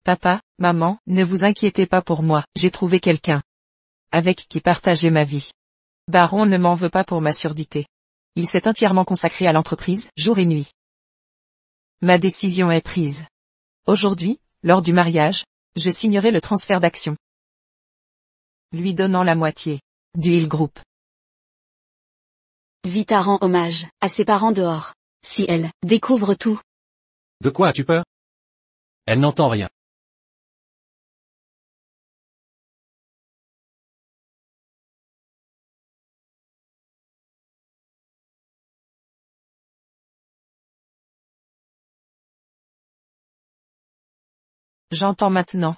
Papa, maman, ne vous inquiétez pas pour moi, j'ai trouvé quelqu'un avec qui partager ma vie. Baron ne m'en veut pas pour ma surdité. Il s'est entièrement consacré à l'entreprise, jour et nuit. Ma décision est prise. Aujourd'hui, lors du mariage, je signerai le transfert d'actions, lui donnant la moitié du Hill Group. Vita rend hommage à ses parents dehors. Si elle découvre tout. De quoi as-tu peur? Elle n'entend rien. J'entends maintenant.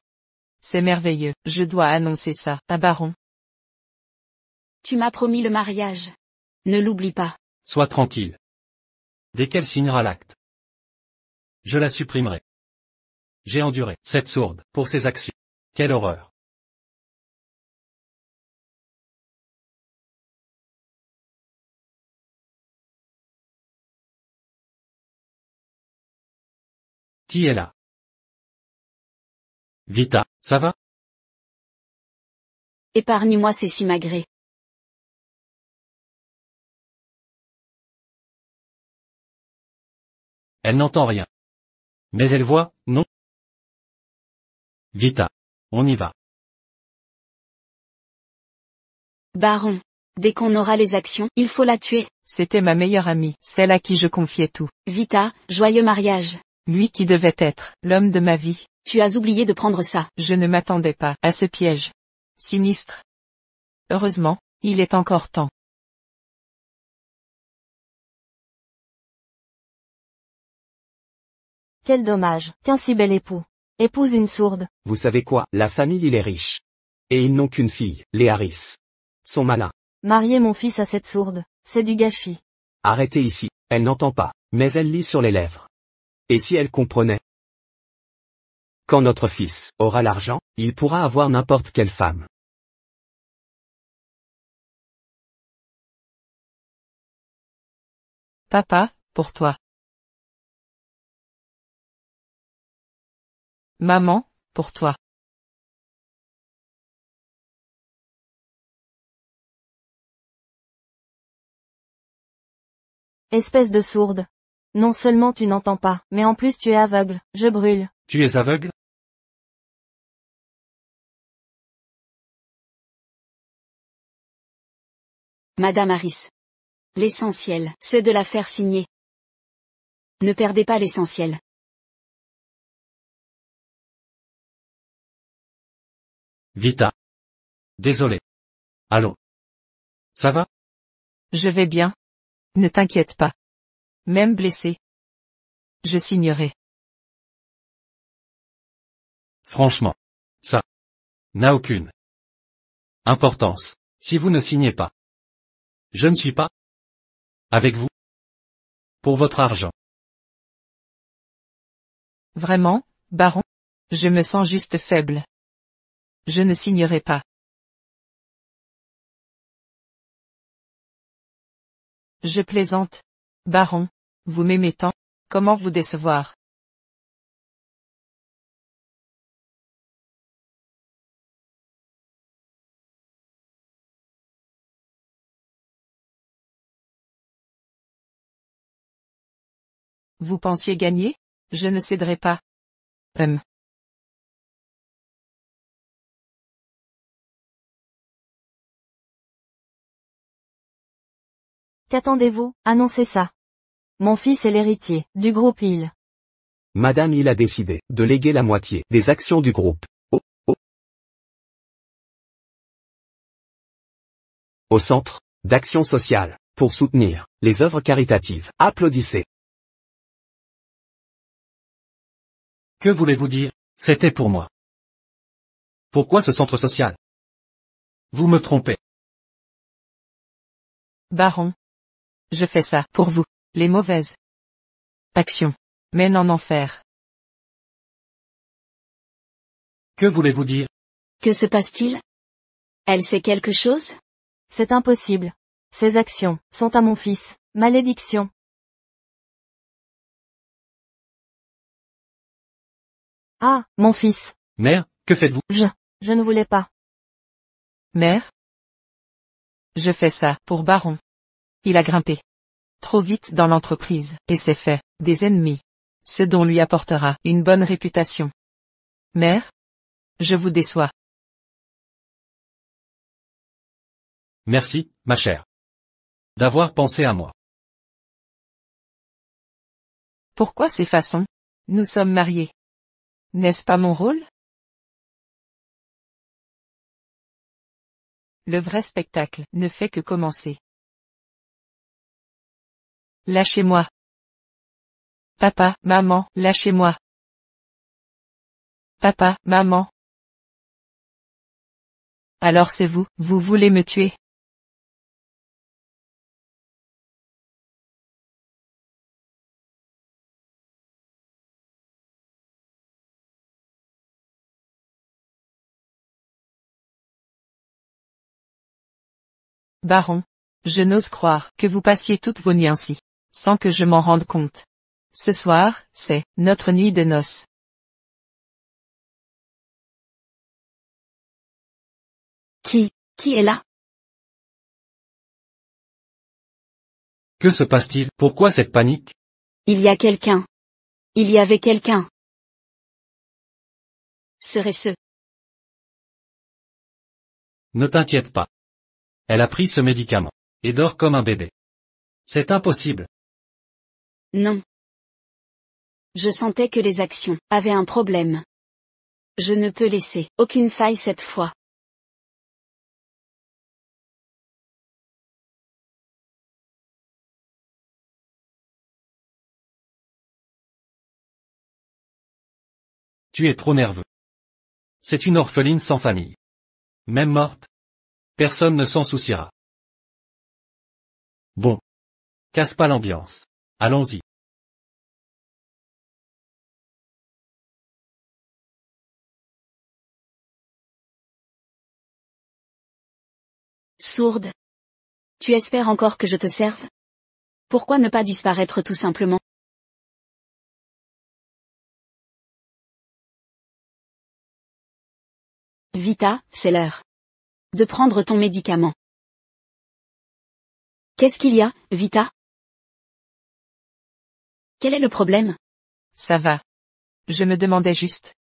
C'est merveilleux, je dois annoncer ça à Baron. Tu m'as promis le mariage. Ne l'oublie pas. Sois tranquille. Dès qu'elle signera l'acte, je la supprimerai. J'ai enduré cette sourde pour ses actions. Quelle horreur. Qui est là? Vita, ça va? Épargne-moi ces simagrées. Elle n'entend rien. Mais elle voit, non? Vita. On y va. Baron. Dès qu'on aura les actions, il faut la tuer. C'était ma meilleure amie, celle à qui je confiais tout. Vita, joyeux mariage. Lui qui devait être l'homme de ma vie. Tu as oublié de prendre ça. Je ne m'attendais pas à ce piège sinistre. Heureusement, il est encore temps. Quel dommage, qu'un si bel époux épouse une sourde. Vous savez quoi, la famille il est riche. Et ils n'ont qu'une fille, les Harris. Sont malins. Marier mon fils à cette sourde, c'est du gâchis. Arrêtez ici, elle n'entend pas, mais elle lit sur les lèvres. Et si elle comprenait? Quand notre fils aura l'argent, il pourra avoir n'importe quelle femme. Papa, pour toi. Maman, pour toi. Espèce de sourde. Non seulement tu n'entends pas, mais en plus tu es aveugle, je brûle. Tu es aveugle? Madame Harris. L'essentiel, c'est de la faire signer. Ne perdez pas l'essentiel. Vita. Désolé. Allons. Ça va? Je vais bien. Ne t'inquiète pas. Même blessé. Je signerai. Franchement. Ça n'a aucune importance. Si vous ne signez pas. Je ne suis pas avec vous. Pour votre argent. Vraiment, Baron? Je me sens juste faible. Je ne signerai pas. Je plaisante. Baron, vous m'aimez tant, comment vous décevoir? Vous pensiez gagner? Je ne céderai pas. Qu'attendez-vous? Annoncez ça. Mon fils est l'héritier du groupe Hill. Madame il a décidé de léguer la moitié des actions du groupe. Au centre d'action sociale, pour soutenir les œuvres caritatives. Applaudissez. Que voulez-vous dire? C'était pour moi. Pourquoi ce centre social? Vous me trompez. Baron. Je fais ça pour vous. Les mauvaises actions mènent en enfer. Que voulez-vous dire? Que se passe-t-il? Elle sait quelque chose? C'est impossible. Ces actions sont à mon fils. Malédiction. Ah, mon fils. Mère, que faites-vous? Je ne voulais pas. Mère? Je fais ça, pour Baron. Il a grimpé trop vite dans l'entreprise, et s'est fait des ennemis. Ce dont lui apportera une bonne réputation. Mère? Je vous déçois. Merci, ma chère. D'avoir pensé à moi. Pourquoi ces façons? Nous sommes mariés. N'est-ce pas mon rôle? Le vrai spectacle ne fait que commencer. Lâchez-moi. Papa, maman, lâchez-moi. Papa, maman. Alors c'est vous, vous voulez me tuer? Baron. Je n'ose croire que vous passiez toutes vos nuits ainsi, sans que je m'en rende compte. Ce soir, c'est notre nuit de noces. Qui est là? Que se passe-t-il? Pourquoi cette panique? Il y a quelqu'un. Il y avait quelqu'un. Serait-ce? Ne t'inquiète pas. Elle a pris ce médicament. Et dort comme un bébé. C'est impossible. Non. Je sentais que les actions avaient un problème. Je ne peux laisser aucune faille cette fois. Tu es trop nerveux. C'est une orpheline sans famille. Même morte. Personne ne s'en souciera. Bon. Casse pas l'ambiance. Allons-y. Sourde. Tu espères encore que je te serve? Pourquoi ne pas disparaître tout simplement? Vita, c'est l'heure de prendre ton médicament. Qu'est-ce qu'il y a, Vita? Quel est le problème? Ça va. Je me demandais juste.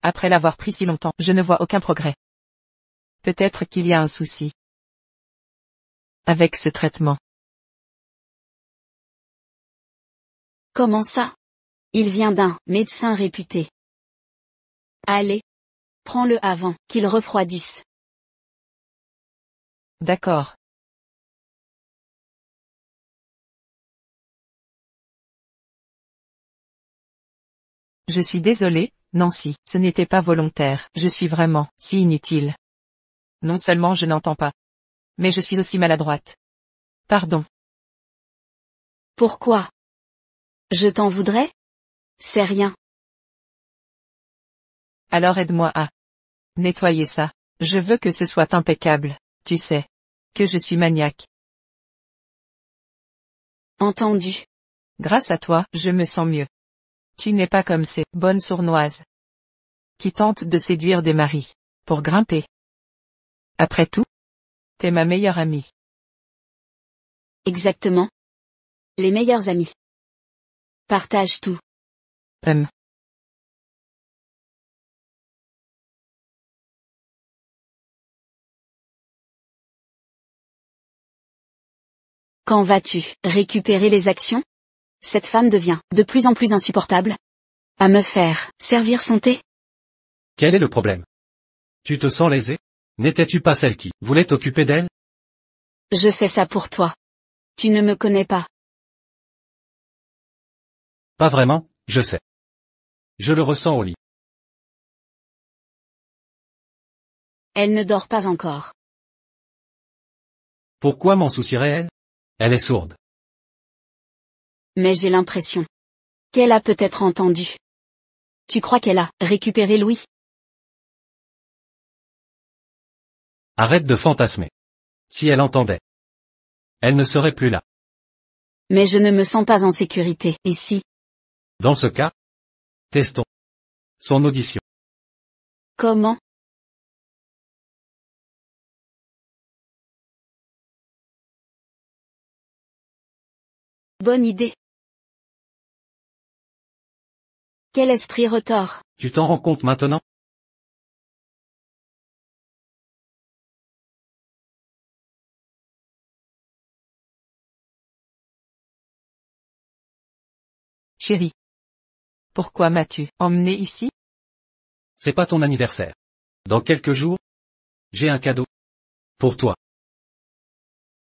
Après l'avoir pris si longtemps, je ne vois aucun progrès. Peut-être qu'il y a un souci. Avec ce traitement. Comment ça? Il vient d'un médecin réputé. Allez. Prends-le avant qu'il refroidisse. D'accord. Je suis désolée, Nancy, ce n'était pas volontaire, je suis vraiment si inutile. Non seulement je n'entends pas, mais je suis aussi maladroite. Pardon. Pourquoi? Je t'en voudrais? C'est rien. Alors aide-moi à nettoyer ça. Je veux que ce soit impeccable, tu sais. Que je suis maniaque. Entendu. Grâce à toi, je me sens mieux. Tu n'es pas comme ces bonnes sournoises qui tentent de séduire des maris pour grimper. Après tout, t'es ma meilleure amie. Exactement. Les meilleurs amis. Partage tout. Quand vas-tu récupérer les actions? Cette femme devient de plus en plus insupportable. À me faire servir son thé? Quel est le problème? Tu te sens lésée? N'étais-tu pas celle qui voulait t'occuper d'elle? Je fais ça pour toi. Tu ne me connais pas. Pas vraiment, je sais. Je le ressens au lit. Elle ne dort pas encore. Pourquoi m'en soucierait-elle? Elle est sourde. Mais j'ai l'impression qu'elle a peut-être entendu. Tu crois qu'elle a récupéré Louis? Arrête de fantasmer. Si elle entendait, elle ne serait plus là. Mais je ne me sens pas en sécurité ici. Dans ce cas, testons. Son audition. Comment? Bonne idée. Quel esprit retors. Tu t'en rends compte maintenant? Chérie. Pourquoi m'as-tu emmené ici? C'est pas ton anniversaire. Dans quelques jours, j'ai un cadeau. Pour toi.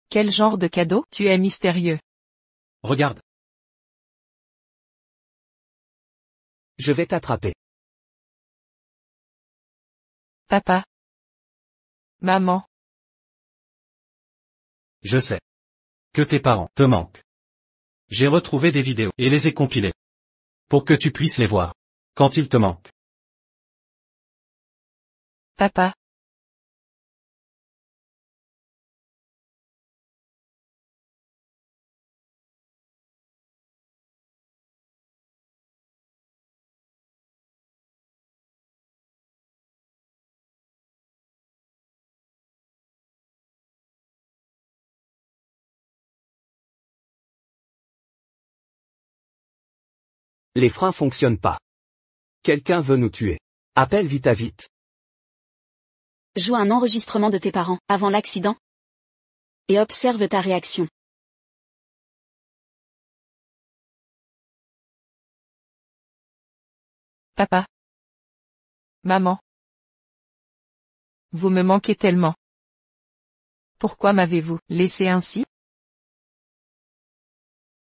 Quel genre de cadeau? Tu es mystérieux. Regarde. Je vais t'attraper. Papa. Maman. Je sais. Que tes parents te manquent. J'ai retrouvé des vidéos et les ai compilées. Pour que tu puisses les voir. Quand ils te manquent. Papa. Les freins fonctionnent pas. Quelqu'un veut nous tuer. Appelle vite à vite. Joue un enregistrement de tes parents, avant l'accident. Et observe ta réaction. Papa. Maman. Vous me manquez tellement. Pourquoi m'avez-vous laissé ainsi?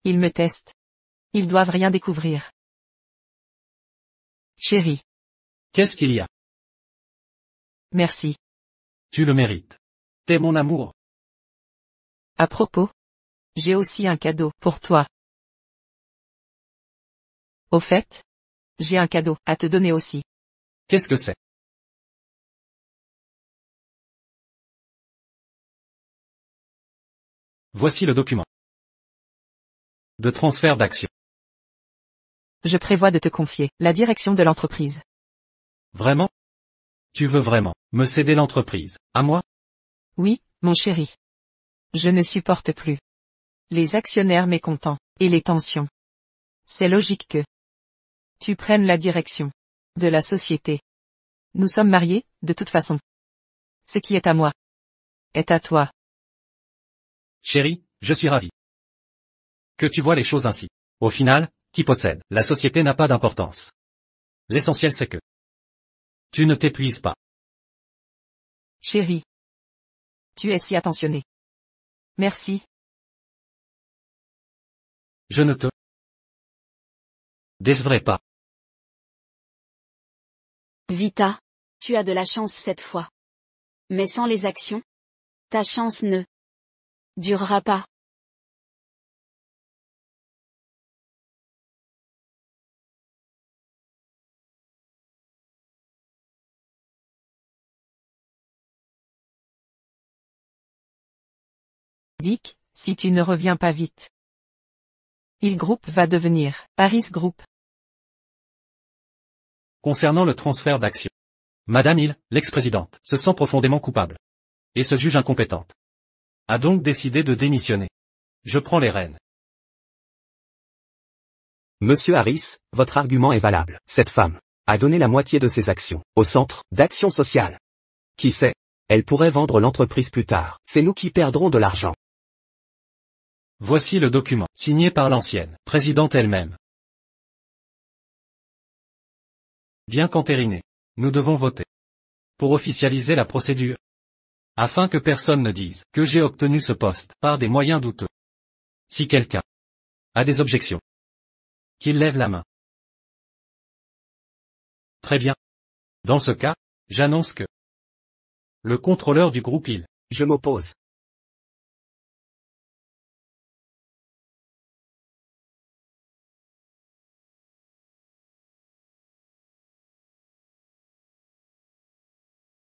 Ils me testent. Ils doivent rien découvrir. Chérie. Qu'est-ce qu'il y a? Merci. Tu le mérites. T'es mon amour. À propos. J'ai aussi un cadeau pour toi. Au fait. J'ai un cadeau à te donner aussi. Qu'est-ce que c'est? Voici le document. De transfert d'action. Je prévois de te confier la direction de l'entreprise. Vraiment? Tu veux vraiment me céder l'entreprise, à moi? Oui, mon chéri. Je ne supporte plus les actionnaires mécontents et les tensions. C'est logique que tu prennes la direction de la société. Nous sommes mariés, de toute façon. Ce qui est à moi est à toi. Chérie, je suis ravi. Que tu vois les choses ainsi. Au final, qui possède la société n'a pas d'importance. L'essentiel c'est que tu ne t'épuises pas. Chérie. Tu es si attentionné. Merci. Je ne te décevrai pas. Vita. Tu as de la chance cette fois. Mais sans les actions, ta chance ne durera pas. Dick, si tu ne reviens pas vite. Il Group va devenir Paris Group. Concernant le transfert d'action. Madame Hill, l'ex-présidente, se sent profondément coupable. Et se juge incompétente. A donc décidé de démissionner. Je prends les rênes. Monsieur Harris, votre argument est valable. Cette femme a donné la moitié de ses actions au centre d'action sociale. Qui sait? Elle pourrait vendre l'entreprise plus tard. C'est nous qui perdrons de l'argent. Voici le document, signé par l'ancienne présidente elle-même. Bien qu'entériné, nous devons voter. Pour officialiser la procédure. Afin que personne ne dise que j'ai obtenu ce poste par des moyens douteux. Si quelqu'un a des objections, qu'il lève la main. Très bien. Dans ce cas, j'annonce que le contrôleur du groupe Hill. Je m'oppose.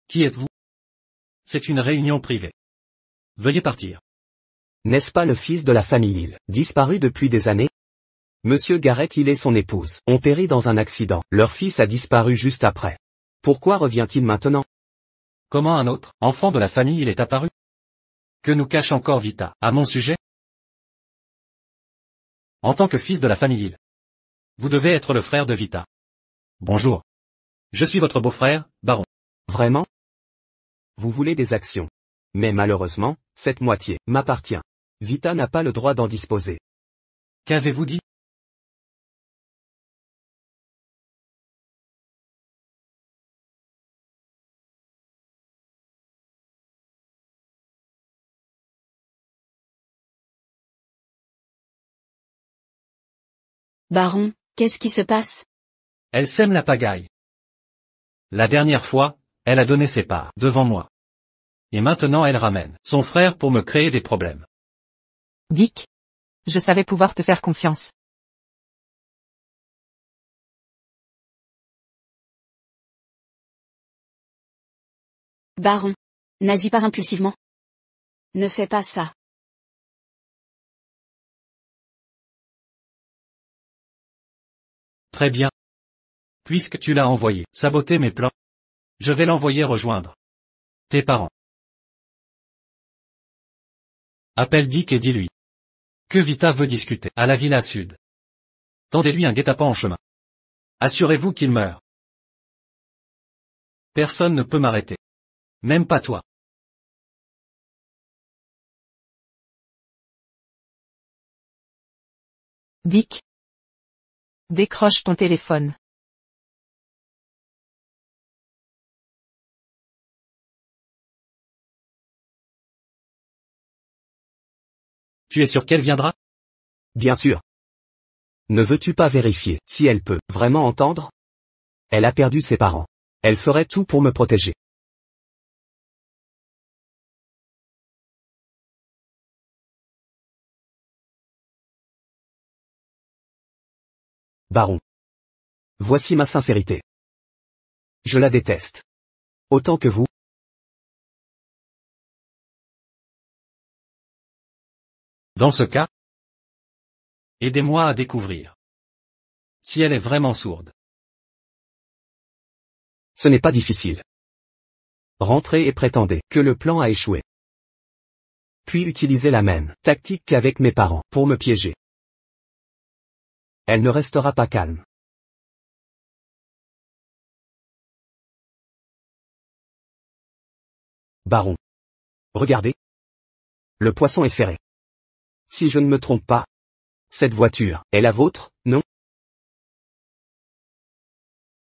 Qui êtes-vous? C'est une réunion privée. Veuillez partir. N'est-ce pas le fils de la famille Hill, disparu depuis des années? Monsieur Garrett et son épouse ont péri dans un accident. Leur fils a disparu juste après. Pourquoi revient-il maintenant? Comment un autre enfant de la famille il est apparu? Que nous cache encore Vita à mon sujet? En tant que fils de la famille, vous devez être le frère de Vita. Bonjour. Je suis votre beau-frère, baron. Vraiment? Vous voulez des actions. Mais malheureusement, cette moitié m'appartient. Vita n'a pas le droit d'en disposer. Qu'avez-vous dit? Baron, qu'est-ce qui se passe? Elle sème la pagaille. La dernière fois, elle a donné ses parts devant moi. Et maintenant elle ramène son frère pour me créer des problèmes. Dick. Je savais pouvoir te faire confiance. Baron. N'agis pas impulsivement. Ne fais pas ça. Très bien. Puisque tu l'as envoyé saboter mes plans, je vais l'envoyer rejoindre tes parents. Appelle Dick et dis-lui que Vita veut discuter à la Villa Sud. Tendez-lui un guet-apens en chemin. Assurez-vous qu'il meurt. Personne ne peut m'arrêter. Même pas toi. Dick. Décroche ton téléphone. Tu es sûr qu'elle viendra? Bien sûr. Ne veux-tu pas vérifier si elle peut vraiment entendre? Elle a perdu ses parents. Elle ferait tout pour me protéger. Baron. Voici ma sincérité. Je la déteste. Autant que vous. Dans ce cas, aidez-moi à découvrir si elle est vraiment sourde. Ce n'est pas difficile. Rentrez et prétendez que le plan a échoué. Puis utilisez la même tactique qu'avec mes parents pour me piéger. Elle ne restera pas calme. Baron. Regardez. Le poisson est ferré. Si je ne me trompe pas, cette voiture est la vôtre, non?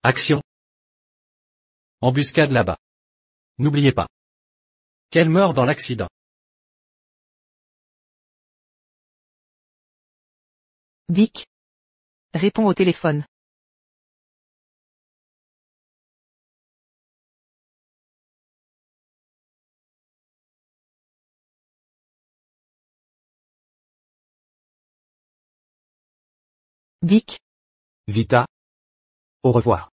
Action. Embuscade là-bas. N'oubliez pas qu'elle meurt dans l'accident. Dick. Réponds au téléphone. Dick. Vita. Au revoir.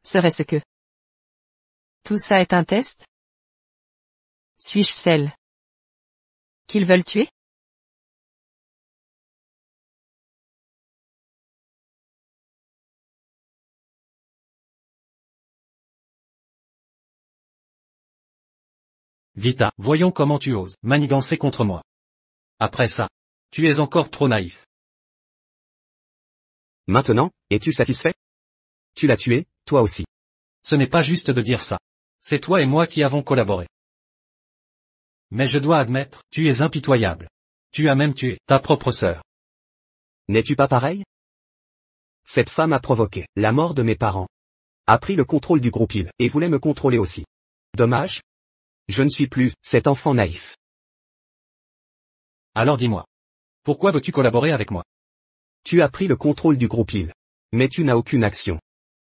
Serait-ce que tout ça est un test? Suis-je celle qu'ils veulent tuer? Vita, voyons comment tu oses manigancer contre moi. Après ça, tu es encore trop naïf. Maintenant, es-tu satisfait? Tu l'as tué, toi aussi. Ce n'est pas juste de dire ça. C'est toi et moi qui avons collaboré. Mais je dois admettre, tu es impitoyable. Tu as même tué ta propre sœur. N'es-tu pas pareil? Cette femme a provoqué la mort de mes parents. A pris le contrôle du groupe Il et voulait me contrôler aussi. Dommage. Je ne suis plus cet enfant naïf. Alors dis-moi. Pourquoi veux-tu collaborer avec moi? Tu as pris le contrôle du groupe Il. Mais tu n'as aucune action.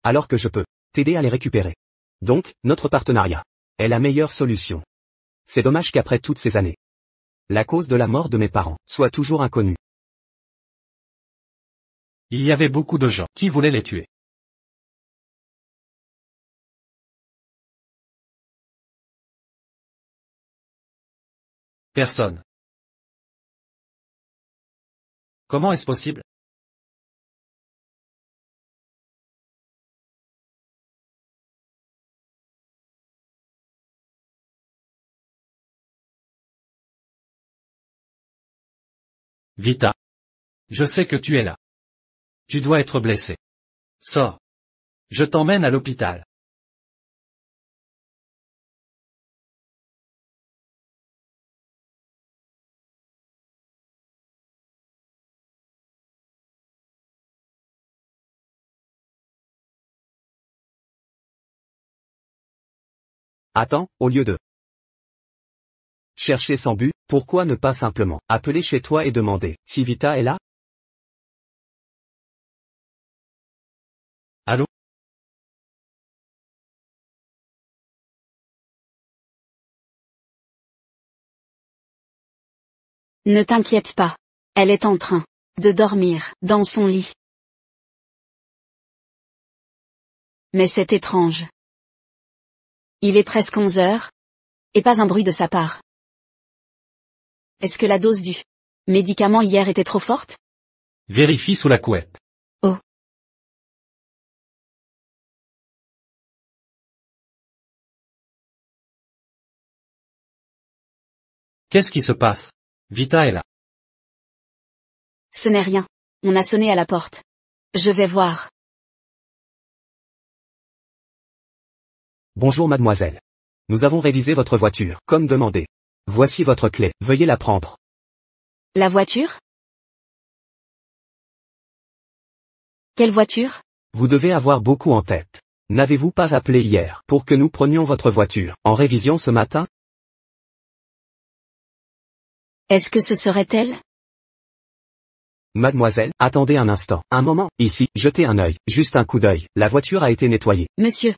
Alors que je peux t'aider à les récupérer. Donc, notre partenariat est la meilleure solution. C'est dommage qu'après toutes ces années, la cause de la mort de mes parents soit toujours inconnue. Il y avait beaucoup de gens qui voulaient les tuer. Personne. Comment est-ce possible? Vita. Je sais que tu es là. Tu dois être blessé. Sors. Je t'emmène à l'hôpital. Attends, au lieu de chercher sans but, pourquoi ne pas simplement appeler chez toi et demander si Vita est là? Allô? Ne t'inquiète pas. Elle est en train de dormir dans son lit. Mais c'est étrange. Il est presque 11 heures. Et pas un bruit de sa part. Est-ce que la dose du médicament hier était trop forte? Vérifie sous la couette. Oh. Qu'est-ce qui se passe? Vita est là. Ce n'est rien. On a sonné à la porte. Je vais voir. Bonjour mademoiselle. Nous avons révisé votre voiture, comme demandé. Voici votre clé, veuillez la prendre. La voiture? Quelle voiture? Vous devez avoir beaucoup en tête. N'avez-vous pas appelé hier pour que nous prenions votre voiture en révision ce matin? Est-ce que ce serait elle? Mademoiselle, attendez un instant, un moment, ici, jetez un œil, juste un coup d'œil, la voiture a été nettoyée. Monsieur.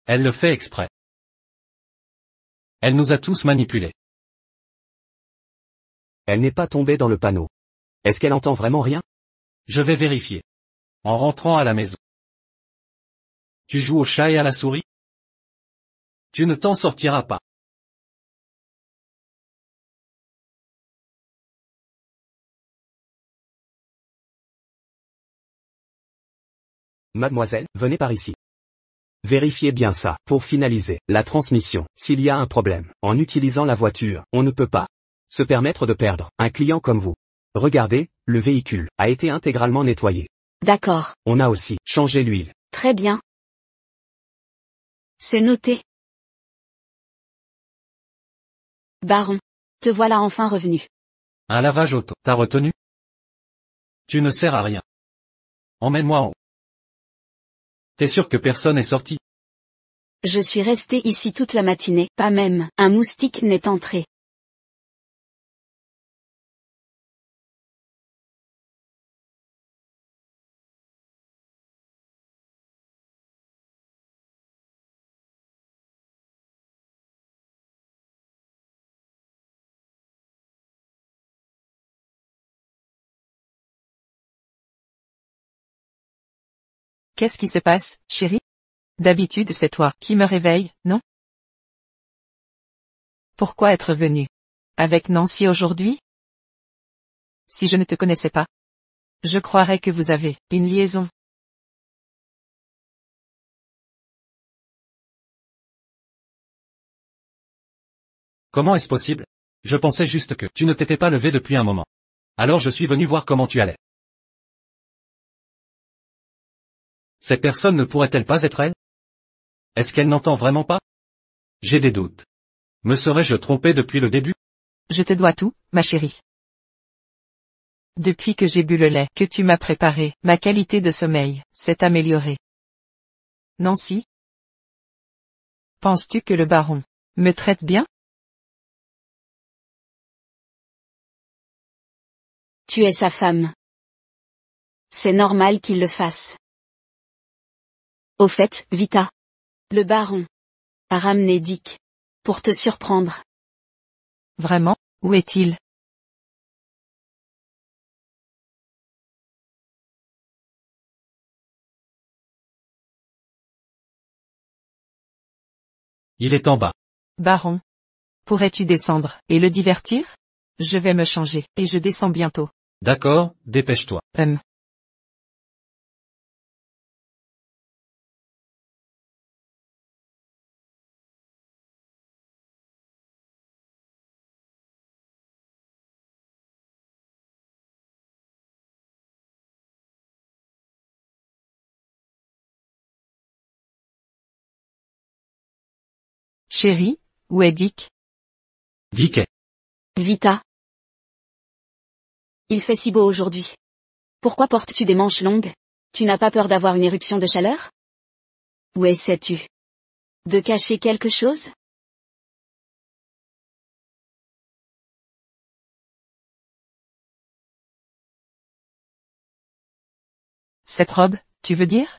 Elle le fait exprès. Elle nous a tous manipulés. Elle n'est pas tombée dans le panneau. Est-ce qu'elle entend vraiment rien? Je vais vérifier. En rentrant à la maison. Tu joues au chat et à la souris? Tu ne t'en sortiras pas. Mademoiselle, venez par ici. Vérifiez bien ça, pour finaliser la transmission. S'il y a un problème, en utilisant la voiture, on ne peut pas se permettre de perdre un client comme vous. Regardez, le véhicule a été intégralement nettoyé. D'accord. On a aussi changé l'huile. Très bien. C'est noté. Baron. Te voilà enfin revenu. Un lavage auto. T'as retenu? Tu ne sers à rien. Emmène-moi en haut. T'es sûr que personne est sorti? Je suis resté ici toute la matinée, pas même un moustique n'est entré. Qu'est-ce qui se passe, chérie? D'habitude c'est toi qui me réveille, non? Pourquoi être venu avec Nancy aujourd'hui? Si je ne te connaissais pas, je croirais que vous avez une liaison. Comment est-ce possible? Je pensais juste que tu ne t'étais pas levé depuis un moment. Alors je suis venu voir comment tu allais. Ces personnes ne pourraient-elles pas être elles? Est-ce qu'elle n'entend vraiment pas? J'ai des doutes. Me serais-je trompé depuis le début? Je te dois tout, ma chérie. Depuis que j'ai bu le lait que tu m'as préparé, ma qualité de sommeil s'est améliorée. Nancy? Penses-tu que le baron me traite bien? Tu es sa femme. C'est normal qu'il le fasse. Au fait, Vita. Le baron a ramené Dick. Pour te surprendre. Vraiment, où est-il? Il est en bas. Baron. Pourrais-tu descendre, et le divertir? Je vais me changer, et je descends bientôt. D'accord, dépêche-toi. Chérie, où est Dick? Dick est. Vita. Il fait si beau aujourd'hui. Pourquoi portes-tu des manches longues? Tu n'as pas peur d'avoir une éruption de chaleur? Ou essaies-tu de cacher quelque chose? Cette robe, tu veux dire?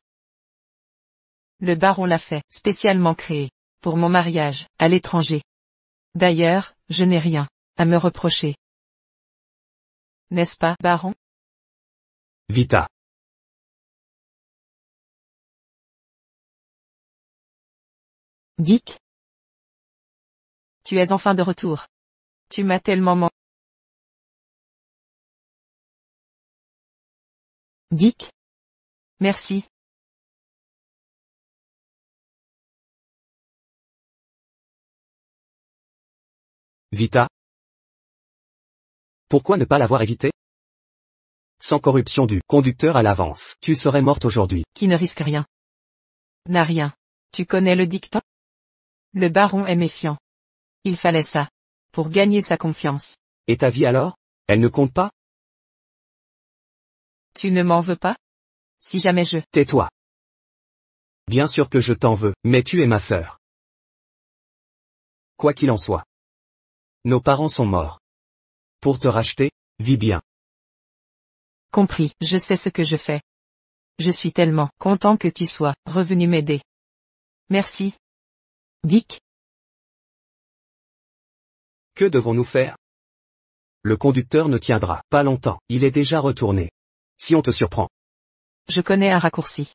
Le baron l'a fait, spécialement créée, pour mon mariage, à l'étranger. D'ailleurs, je n'ai rien à me reprocher. N'est-ce pas, baron? Vita. Dick? Tu es enfin de retour. Tu m'as tellement manqué. Dick? Merci. Vita. Pourquoi ne pas l'avoir évité? Sans corruption du conducteur à l'avance, tu serais morte aujourd'hui. Qui ne risque rien. N'a rien. Tu connais le dicton? Le baron est méfiant. Il fallait ça. Pour gagner sa confiance. Et ta vie alors? Elle ne compte pas? Tu ne m'en veux pas? Si jamais je... Tais-toi. Bien sûr que je t'en veux, mais tu es ma sœur. Quoi qu'il en soit. Nos parents sont morts. Pour te racheter, vis bien. Compris, je sais ce que je fais. Je suis tellement content que tu sois revenu m'aider. Merci. Dick? Que devons-nous faire? Le conducteur ne tiendra pas longtemps, il est déjà retourné. Si on te surprend. Je connais un raccourci.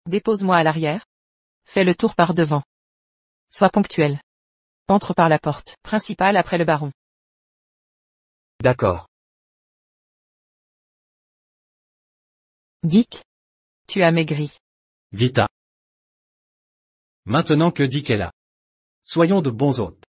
Dépose-moi à l'arrière. Fais le tour par devant. Sois ponctuel. Entre par la porte principale après le baron. D'accord. Dick? Tu as maigri. Vita. Maintenant que Dick est là. Soyons de bons hôtes.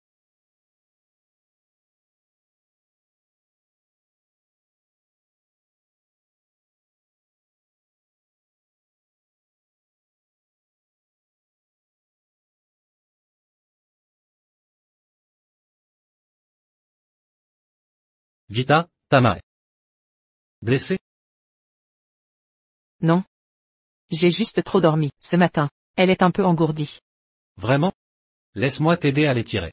Vita, ta main est blessée? Non. J'ai juste trop dormi, ce matin. Elle est un peu engourdie. Vraiment? Laisse-moi t'aider à les tirer.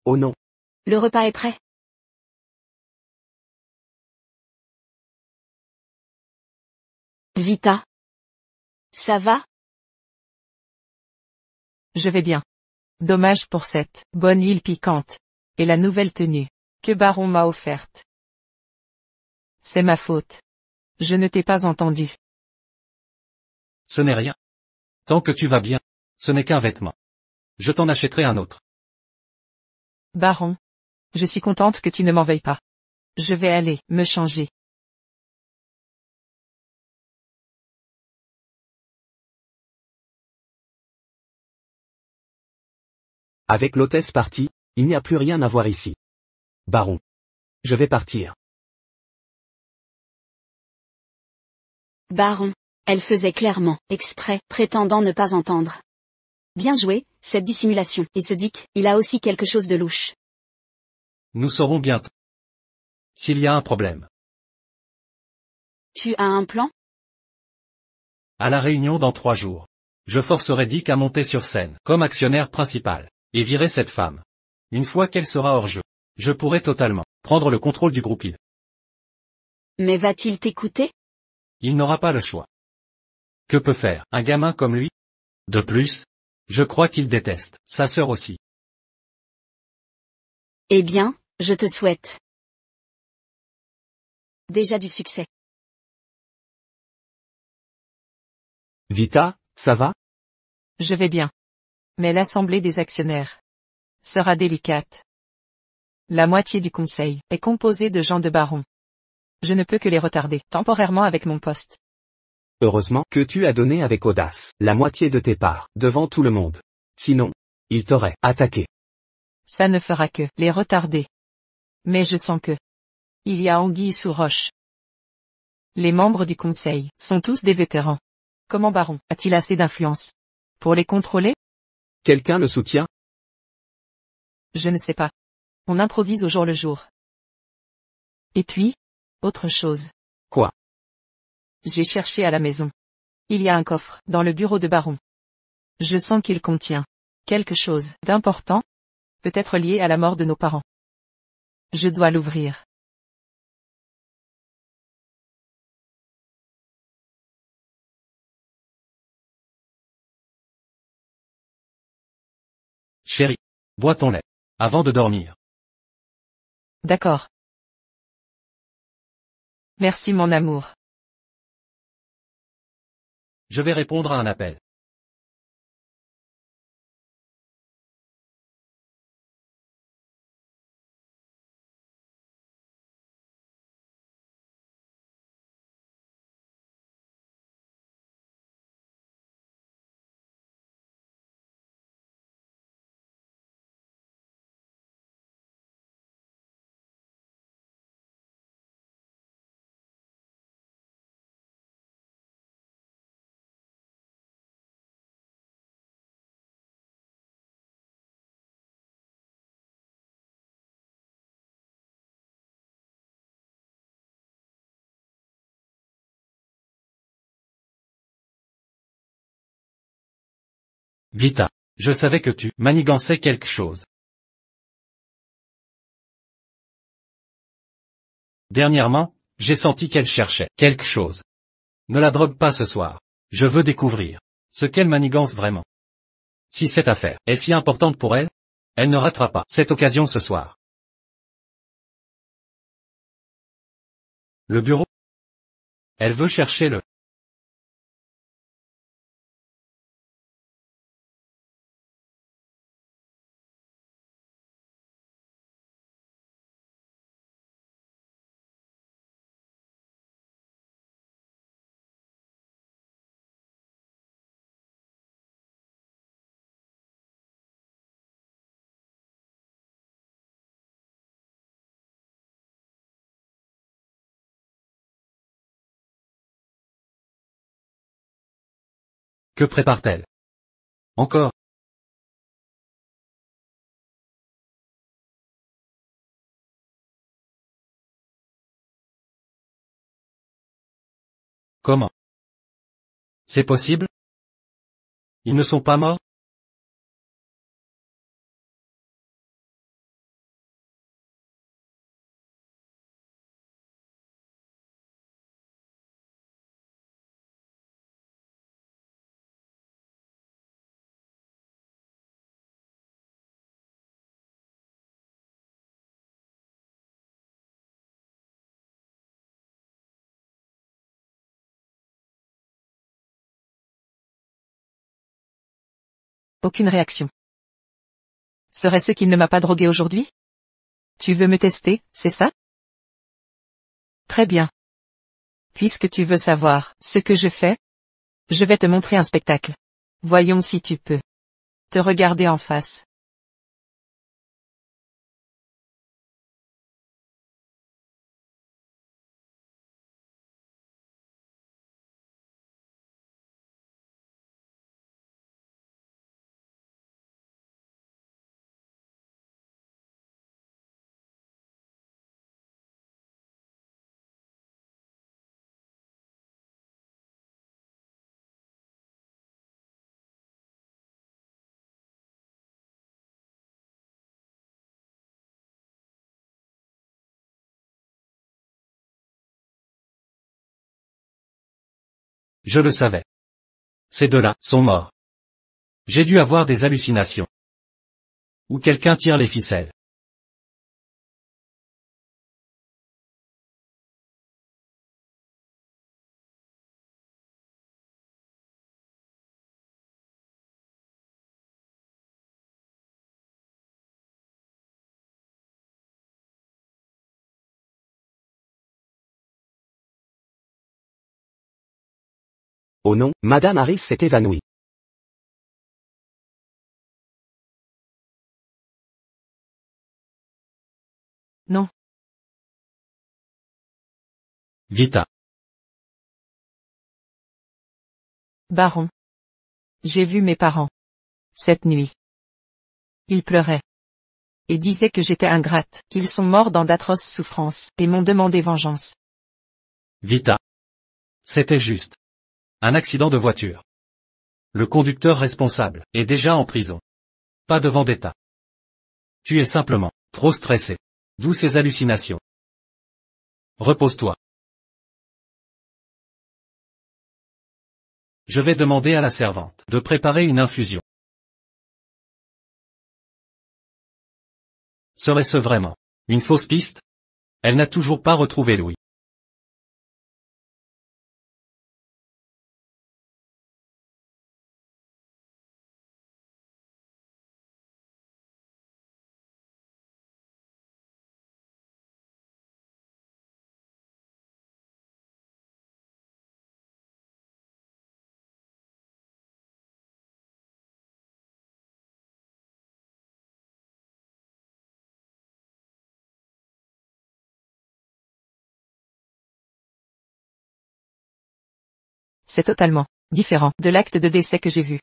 Oh non. Le repas est prêt. Vita. Ça va? Je vais bien. Dommage pour cette bonne huile piquante. Et la nouvelle tenue que Baron m'a offerte. C'est ma faute. Je ne t'ai pas entendu. Ce n'est rien. Tant que tu vas bien, ce n'est qu'un vêtement. Je t'en achèterai un autre. Baron. Je suis contente que tu ne m'en veuilles pas. Je vais aller me changer. Avec l'hôtesse partie, il n'y a plus rien à voir ici. Baron. Je vais partir. Baron. Elle faisait clairement exprès, prétendant ne pas entendre. Bien joué, cette dissimulation. Et ce Dick, il a aussi quelque chose de louche. Nous saurons bientôt. S'il y a un problème. Tu as un plan? À la réunion dans 3 jours. Je forcerai Dick à monter sur scène, comme actionnaire principal, et virer cette femme. Une fois qu'elle sera hors jeu, je pourrai totalement prendre le contrôle du groupe. Mais va-t-il t'écouter? Il n'aura pas le choix. Que peut faire un gamin comme lui? De plus, je crois qu'il déteste sa sœur aussi. Eh bien, je te souhaite déjà du succès. Vita, ça va? Je vais bien. Mais l'assemblée des actionnaires sera délicate. La moitié du conseil est composée de gens de Baron. Je ne peux que les retarder temporairement avec mon poste. Heureusement que tu as donné avec audace la moitié de tes parts, devant tout le monde. Sinon, ils t'auraient attaqué. Ça ne fera que les retarder. Mais je sens que il y a anguille sous roche. Les membres du conseil sont tous des vétérans. Comment Baron a-t-il assez d'influence pour les contrôler? Quelqu'un le soutient? Je ne sais pas. On improvise au jour le jour. Et puis, autre chose. Quoi? J'ai cherché à la maison. Il y a un coffre dans le bureau de Baron. Je sens qu'il contient quelque chose d'important, peut-être lié à la mort de nos parents. Je dois l'ouvrir. Chérie, bois ton lait. Avant de dormir. D'accord. Merci mon amour. Je vais répondre à un appel. Vita, je savais que tu manigançais quelque chose. Dernièrement, j'ai senti qu'elle cherchait quelque chose. Ne la drogue pas ce soir. Je veux découvrir ce qu'elle manigance vraiment. Si cette affaire est si importante pour elle, elle ne ratera pas cette occasion ce soir. Le bureau? Elle veut chercher le... Que prépare-t-elle? Encore? Comment? C'est possible? Ils ne sont pas morts? Aucune réaction. Serait-ce qu'il ne m'a pas drogué aujourd'hui? Tu veux me tester, c'est ça? Très bien. Puisque tu veux savoir ce que je fais, je vais te montrer un spectacle. Voyons si tu peux te regarder en face. Je le savais. Ces deux-là sont morts. J'ai dû avoir des hallucinations. Ou quelqu'un tire les ficelles. Oh non, Madame Harris s'est évanouie. Non. Vita. Baron. J'ai vu mes parents. Cette nuit. Ils pleuraient. Et disaient que j'étais ingrate, qu'ils sont morts dans d'atroces souffrances, et m'ont demandé vengeance. Vita. C'était juste. Un accident de voiture. Le conducteur responsable est déjà en prison. Pas de vendetta. Tu es simplement trop stressé. D'où ces hallucinations. Repose-toi. Je vais demander à la servante de préparer une infusion. Serait-ce vraiment une fausse piste? Elle n'a toujours pas retrouvé Louis. C'est totalement différent de l'acte de décès que j'ai vu.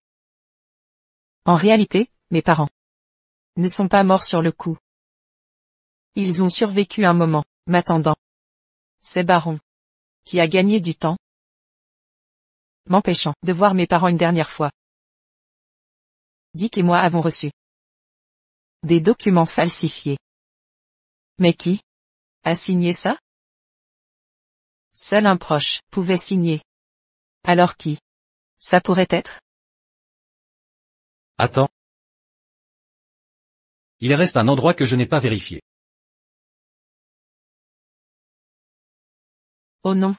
En réalité, mes parents ne sont pas morts sur le coup. Ils ont survécu un moment, m'attendant. C'est Baron qui a gagné du temps, m'empêchant de voir mes parents une dernière fois. Dick et moi avons reçu des documents falsifiés. Mais qui a signé ça? Seul un proche pouvait signer. Alors qui ça pourrait être? Attends. Il reste un endroit que je n'ai pas vérifié. Oh non.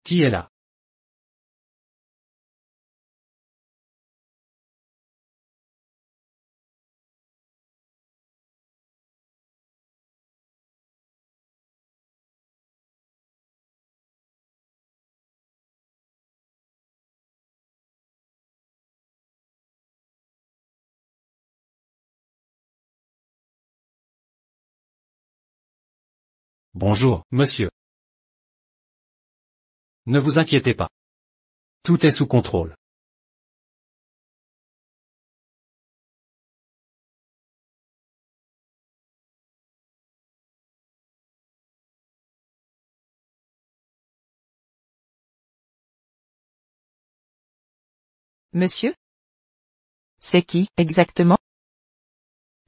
Qui est là? Bonjour, monsieur. Ne vous inquiétez pas. Tout est sous contrôle. Monsieur? C'est qui, exactement?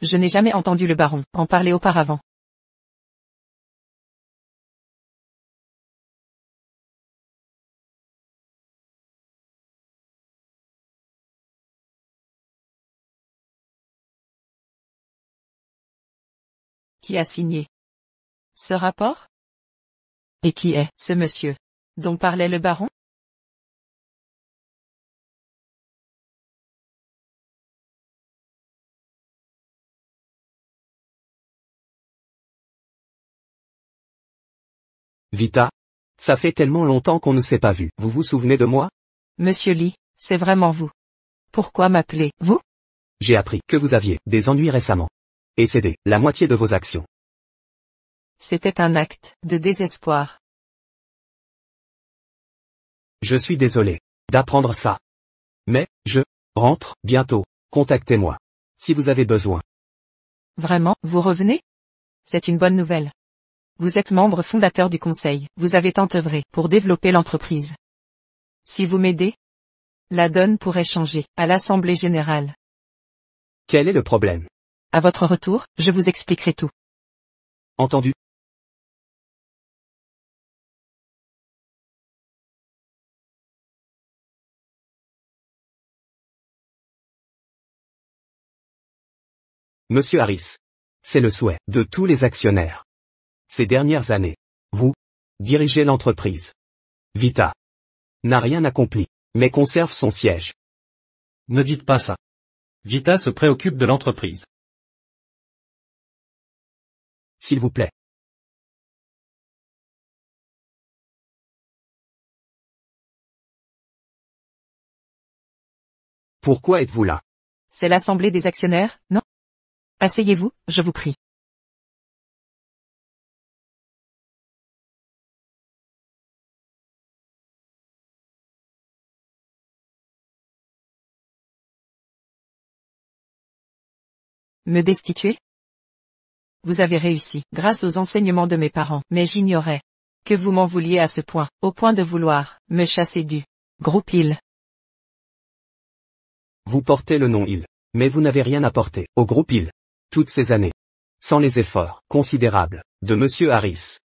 Je n'ai jamais entendu le baron en parler auparavant. Qui a signé ce rapport? Et qui est ce monsieur dont parlait le baron? Vita. Ça fait tellement longtemps qu'on ne s'est pas vu. Vous vous souvenez de moi? Monsieur Lee, c'est vraiment vous. Pourquoi m'appeler, vous? J'ai appris que vous aviez des ennuis récemment. Et cédé la moitié de vos actions. C'était un acte de désespoir. Je suis désolé d'apprendre ça. Mais, je rentre bientôt. Contactez-moi. Si vous avez besoin. Vraiment, vous revenez? C'est une bonne nouvelle. Vous êtes membre fondateur du conseil, vous avez tant œuvré pour développer l'entreprise. Si vous m'aidez, la donne pourrait changer à l'Assemblée générale. Quel est le problème? À votre retour, je vous expliquerai tout. Entendu. Monsieur Harris. C'est le souhait de tous les actionnaires. Ces dernières années, vous dirigez l'entreprise. Vita n'a rien accompli, mais conserve son siège. Ne dites pas ça. Vita se préoccupe de l'entreprise. S'il vous plaît. Pourquoi êtes-vous là? C'est l'Assemblée des actionnaires, non? Asseyez-vous, je vous prie. Me destituer? Vous avez réussi, grâce aux enseignements de mes parents, mais j'ignorais que vous m'en vouliez à ce point, au point de vouloir me chasser du groupe Hill. Vous portez le nom Hill, mais vous n'avez rien apporté au groupe Hill. Toutes ces années. Sans les efforts considérables de Monsieur Harris.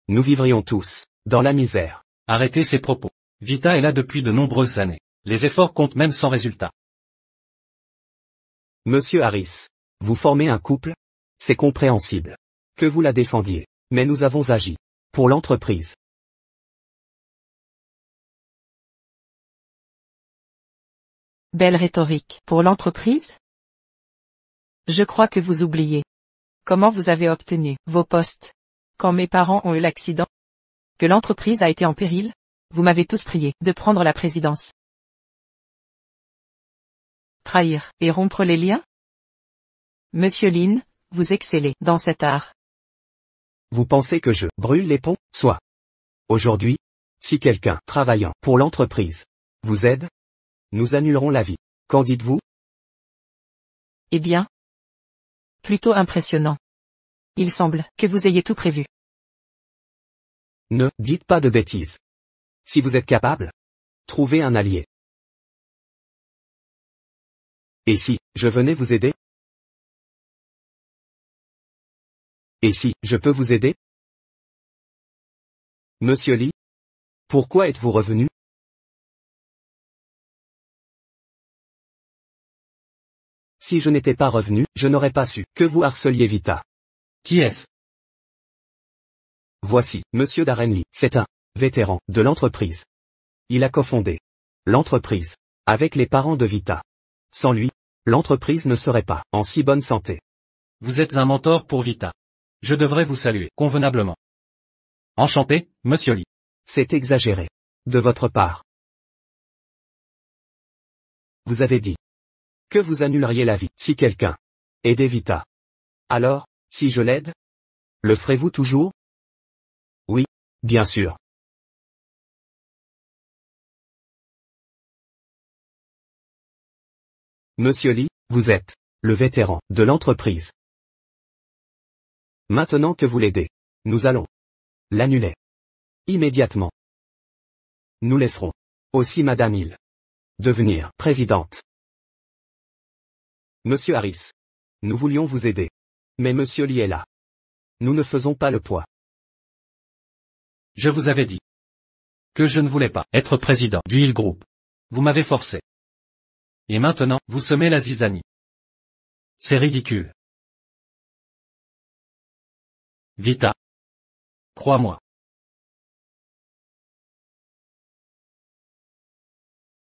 Nous vivrions tous dans la misère. Arrêtez ces propos. Vita est là depuis de nombreuses années. Les efforts comptent même sans résultat. Monsieur Harris, vous formez un couple? C'est compréhensible que vous la défendiez, mais nous avons agi pour l'entreprise. Belle rhétorique. Pour l'entreprise? Je crois que vous oubliez. Comment vous avez obtenu vos postes? Quand mes parents ont eu l'accident? Que l'entreprise a été en péril? Vous m'avez tous prié de prendre la présidence. Trahir et rompre les liens? Monsieur Lin, vous excellez dans cet art. Vous pensez que je brûle les ponts? Soit. Aujourd'hui, si quelqu'un travaillant pour l'entreprise vous aide, nous annulerons l'avis. Qu'en dites-vous? Eh bien, plutôt impressionnant. Il semble que vous ayez tout prévu. Ne dites pas de bêtises. Si vous êtes capable, trouvez un allié. Et si je venais vous aider? Et si je peux vous aider? Monsieur Lee? Pourquoi êtes-vous revenu? Si je n'étais pas revenu, je n'aurais pas su que vous harceliez Vita. Qui est-ce? Voici, Monsieur Darren Lee. C'est un vétéran de l'entreprise. Il a cofondé l'entreprise avec les parents de Vita. Sans lui, l'entreprise ne serait pas en si bonne santé. Vous êtes un mentor pour Vita. Je devrais vous saluer convenablement. Enchanté, Monsieur Lee. C'est exagéré. De votre part. Vous avez dit que vous annuleriez la vie si quelqu'un aidait Vita. Alors, si je l'aide? Le ferez-vous toujours? Oui, bien sûr. Monsieur Lee, vous êtes le vétéran de l'entreprise. Maintenant que vous l'aidez, nous allons l'annuler immédiatement. Nous laisserons aussi Madame Hill devenir présidente. Monsieur Harris, nous voulions vous aider. Mais Monsieur Lee est là. Nous ne faisons pas le poids. Je vous avais dit que je ne voulais pas être président du Hill Group. Vous m'avez forcé. Et maintenant, vous semez la zizanie. C'est ridicule. Vita. Crois-moi.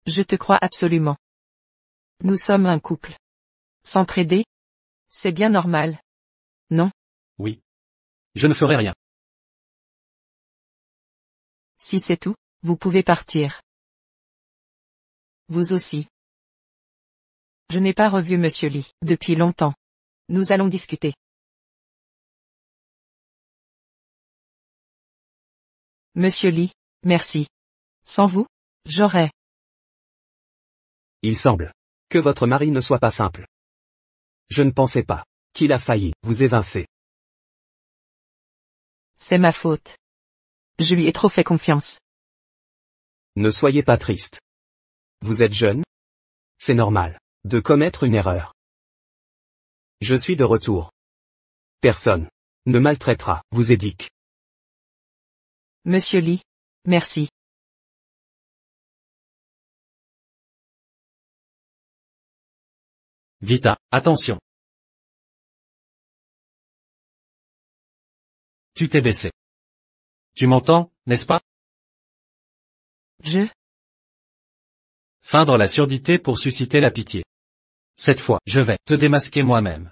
Je te crois absolument. Nous sommes un couple. S'entraider? C'est bien normal. Non? Oui. Je ne ferai rien. Si c'est tout, vous pouvez partir. Vous aussi. Je n'ai pas revu Monsieur Lee depuis longtemps. Nous allons discuter. Monsieur Lee, merci. Sans vous, j'aurais. Il semble que votre mari ne soit pas simple. Je ne pensais pas qu'il a failli vous évincer. C'est ma faute. Je lui ai trop fait confiance. Ne soyez pas triste. Vous êtes jeune. C'est normal de commettre une erreur. Je suis de retour. Personne ne maltraitera, vous édique. Monsieur Lee, merci. Vita, attention. Tu t'es baissé. Tu m'entends, n'est-ce pas? Feindre la surdité pour susciter la pitié. Cette fois, je vais te démasquer moi-même.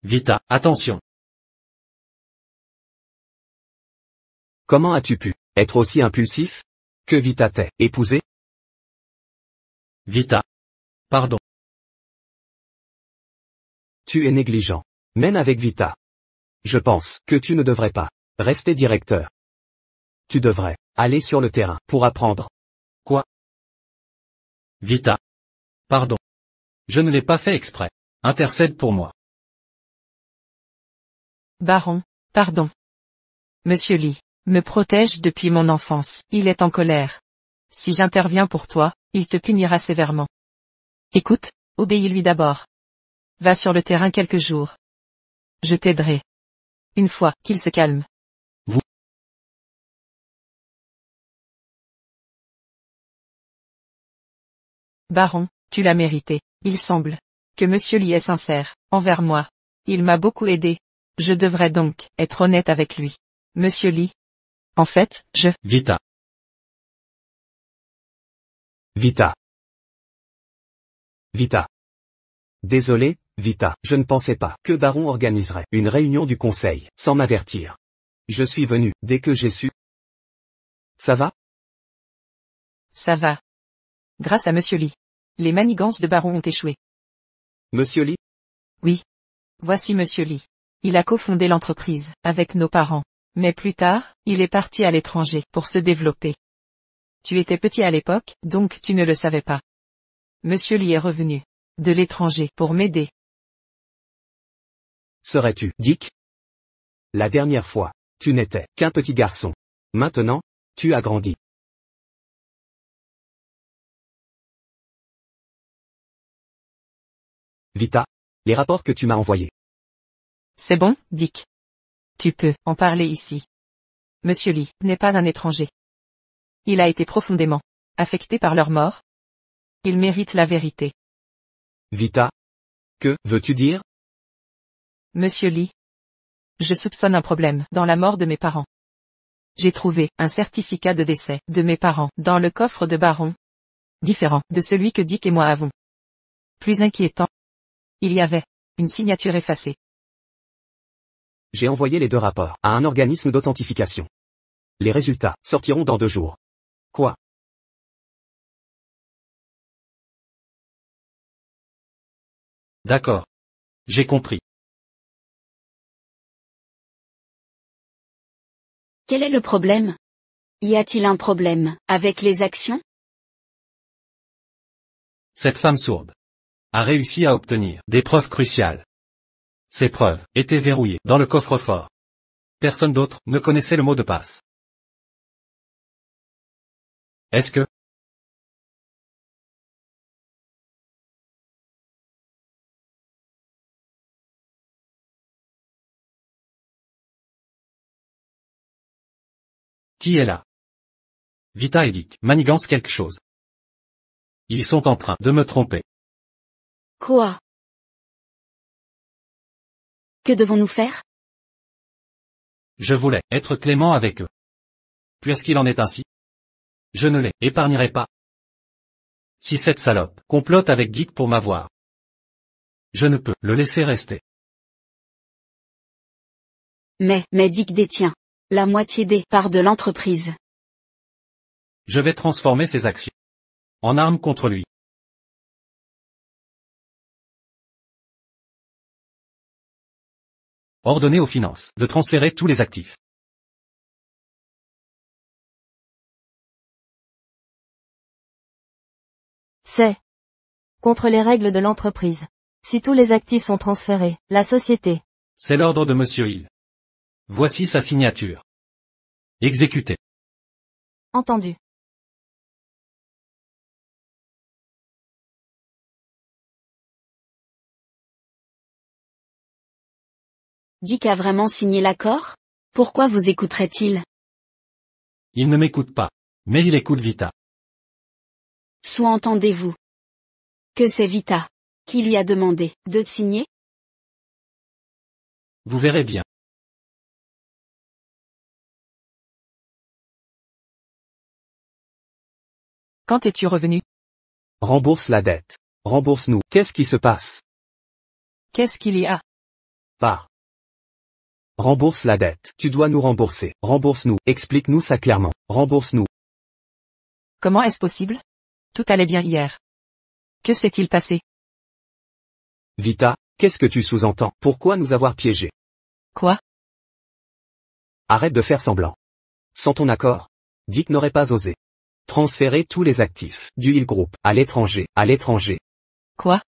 Vita, attention. Comment as-tu pu être aussi impulsif? Que Vita t'ait épousé? Vita. Pardon. Tu es négligent. Même avec Vita. Je pense que tu ne devrais pas rester directeur. Tu devrais aller sur le terrain pour apprendre. Quoi? Vita. Pardon. Je ne l'ai pas fait exprès. Intercède pour moi. Baron, pardon. Monsieur Lee me protège depuis mon enfance. Il est en colère. Si j'interviens pour toi, il te punira sévèrement. Écoute, obéis-lui d'abord. Va sur le terrain quelques jours. Je t'aiderai. Une fois qu'il se calme. Vous. Baron, tu l'as mérité. Il semble que Monsieur Lee est sincère envers moi. Il m'a beaucoup aidé. Je devrais donc être honnête avec lui. Monsieur Lee. En fait, Vita. Vita. Vita. Désolé, Vita, je ne pensais pas que Baron organiserait une réunion du conseil sans m'avertir. Je suis venu dès que j'ai su. Ça va? Ça va. Grâce à Monsieur Lee. Les manigances de Baron ont échoué. Monsieur Lee? Oui. Voici Monsieur Lee. Il a cofondé l'entreprise avec nos parents. Mais plus tard, il est parti à l'étranger pour se développer. Tu étais petit à l'époque, donc tu ne le savais pas. Monsieur Lee est revenu de l'étranger pour m'aider. Serais-tu Dick? La dernière fois, tu n'étais qu'un petit garçon. Maintenant, tu as grandi. Vita, les rapports que tu m'as envoyés. C'est bon, Dick. Tu peux en parler ici. Monsieur Lee n'est pas un étranger. Il a été profondément affecté par leur mort. Il mérite la vérité. Vita? Que veux-tu dire? Monsieur Lee. Je soupçonne un problème dans la mort de mes parents. J'ai trouvé un certificat de décès de mes parents dans le coffre de Baron. Différent de celui que Dick et moi avons. Plus inquiétant. Il y avait une signature effacée. J'ai envoyé les 2 rapports à un organisme d'authentification. Les résultats sortiront dans 2 jours. Quoi? D'accord. J'ai compris. Quel est le problème? Y a-t-il un problème avec les actions? Cette femme sourde a réussi à obtenir des preuves cruciales. Ces preuves étaient verrouillées dans le coffre-fort. Personne d'autre ne connaissait le mot de passe. Est-ce que... Qui est là? Vita et Dick manigancent quelque chose. Ils sont en train de me tromper. Quoi? Que devons-nous faire? Je voulais être clément avec eux. Puisqu'il en est ainsi, je ne les épargnerai pas. Si cette salope complote avec Dick pour m'avoir, je ne peux le laisser rester. Mais Dick détient La moitié des parts de l'entreprise. Je vais transformer ses actions en armes contre lui. Ordonner aux finances de transférer tous les actifs. C'est contre les règles de l'entreprise. Si tous les actifs sont transférés, la société. C'est l'ordre de Monsieur Hill. Voici sa signature. Exécuté. Entendu. Dick a vraiment signé l'accord? Pourquoi vous écouterait-il? Il ne m'écoute pas. Mais il écoute Vita. Sous-entendez-vous que c'est Vita qui lui a demandé de signer? Vous verrez bien. Quand es-tu revenu? Rembourse la dette. Rembourse-nous. Qu'est-ce qui se passe? Qu'est-ce qu'il y a? Pars. Rembourse la dette. Tu dois nous rembourser. Rembourse-nous. Explique-nous ça clairement. Rembourse-nous. Comment est-ce possible? Tout allait bien hier. Que s'est-il passé? Vita, qu'est-ce que tu sous-entends? Pourquoi nous avoir piégés? Quoi? Arrête de faire semblant. Sans ton accord, Dick n'aurait pas osé transférer tous les actifs du Hill Group à l'étranger. Quoi?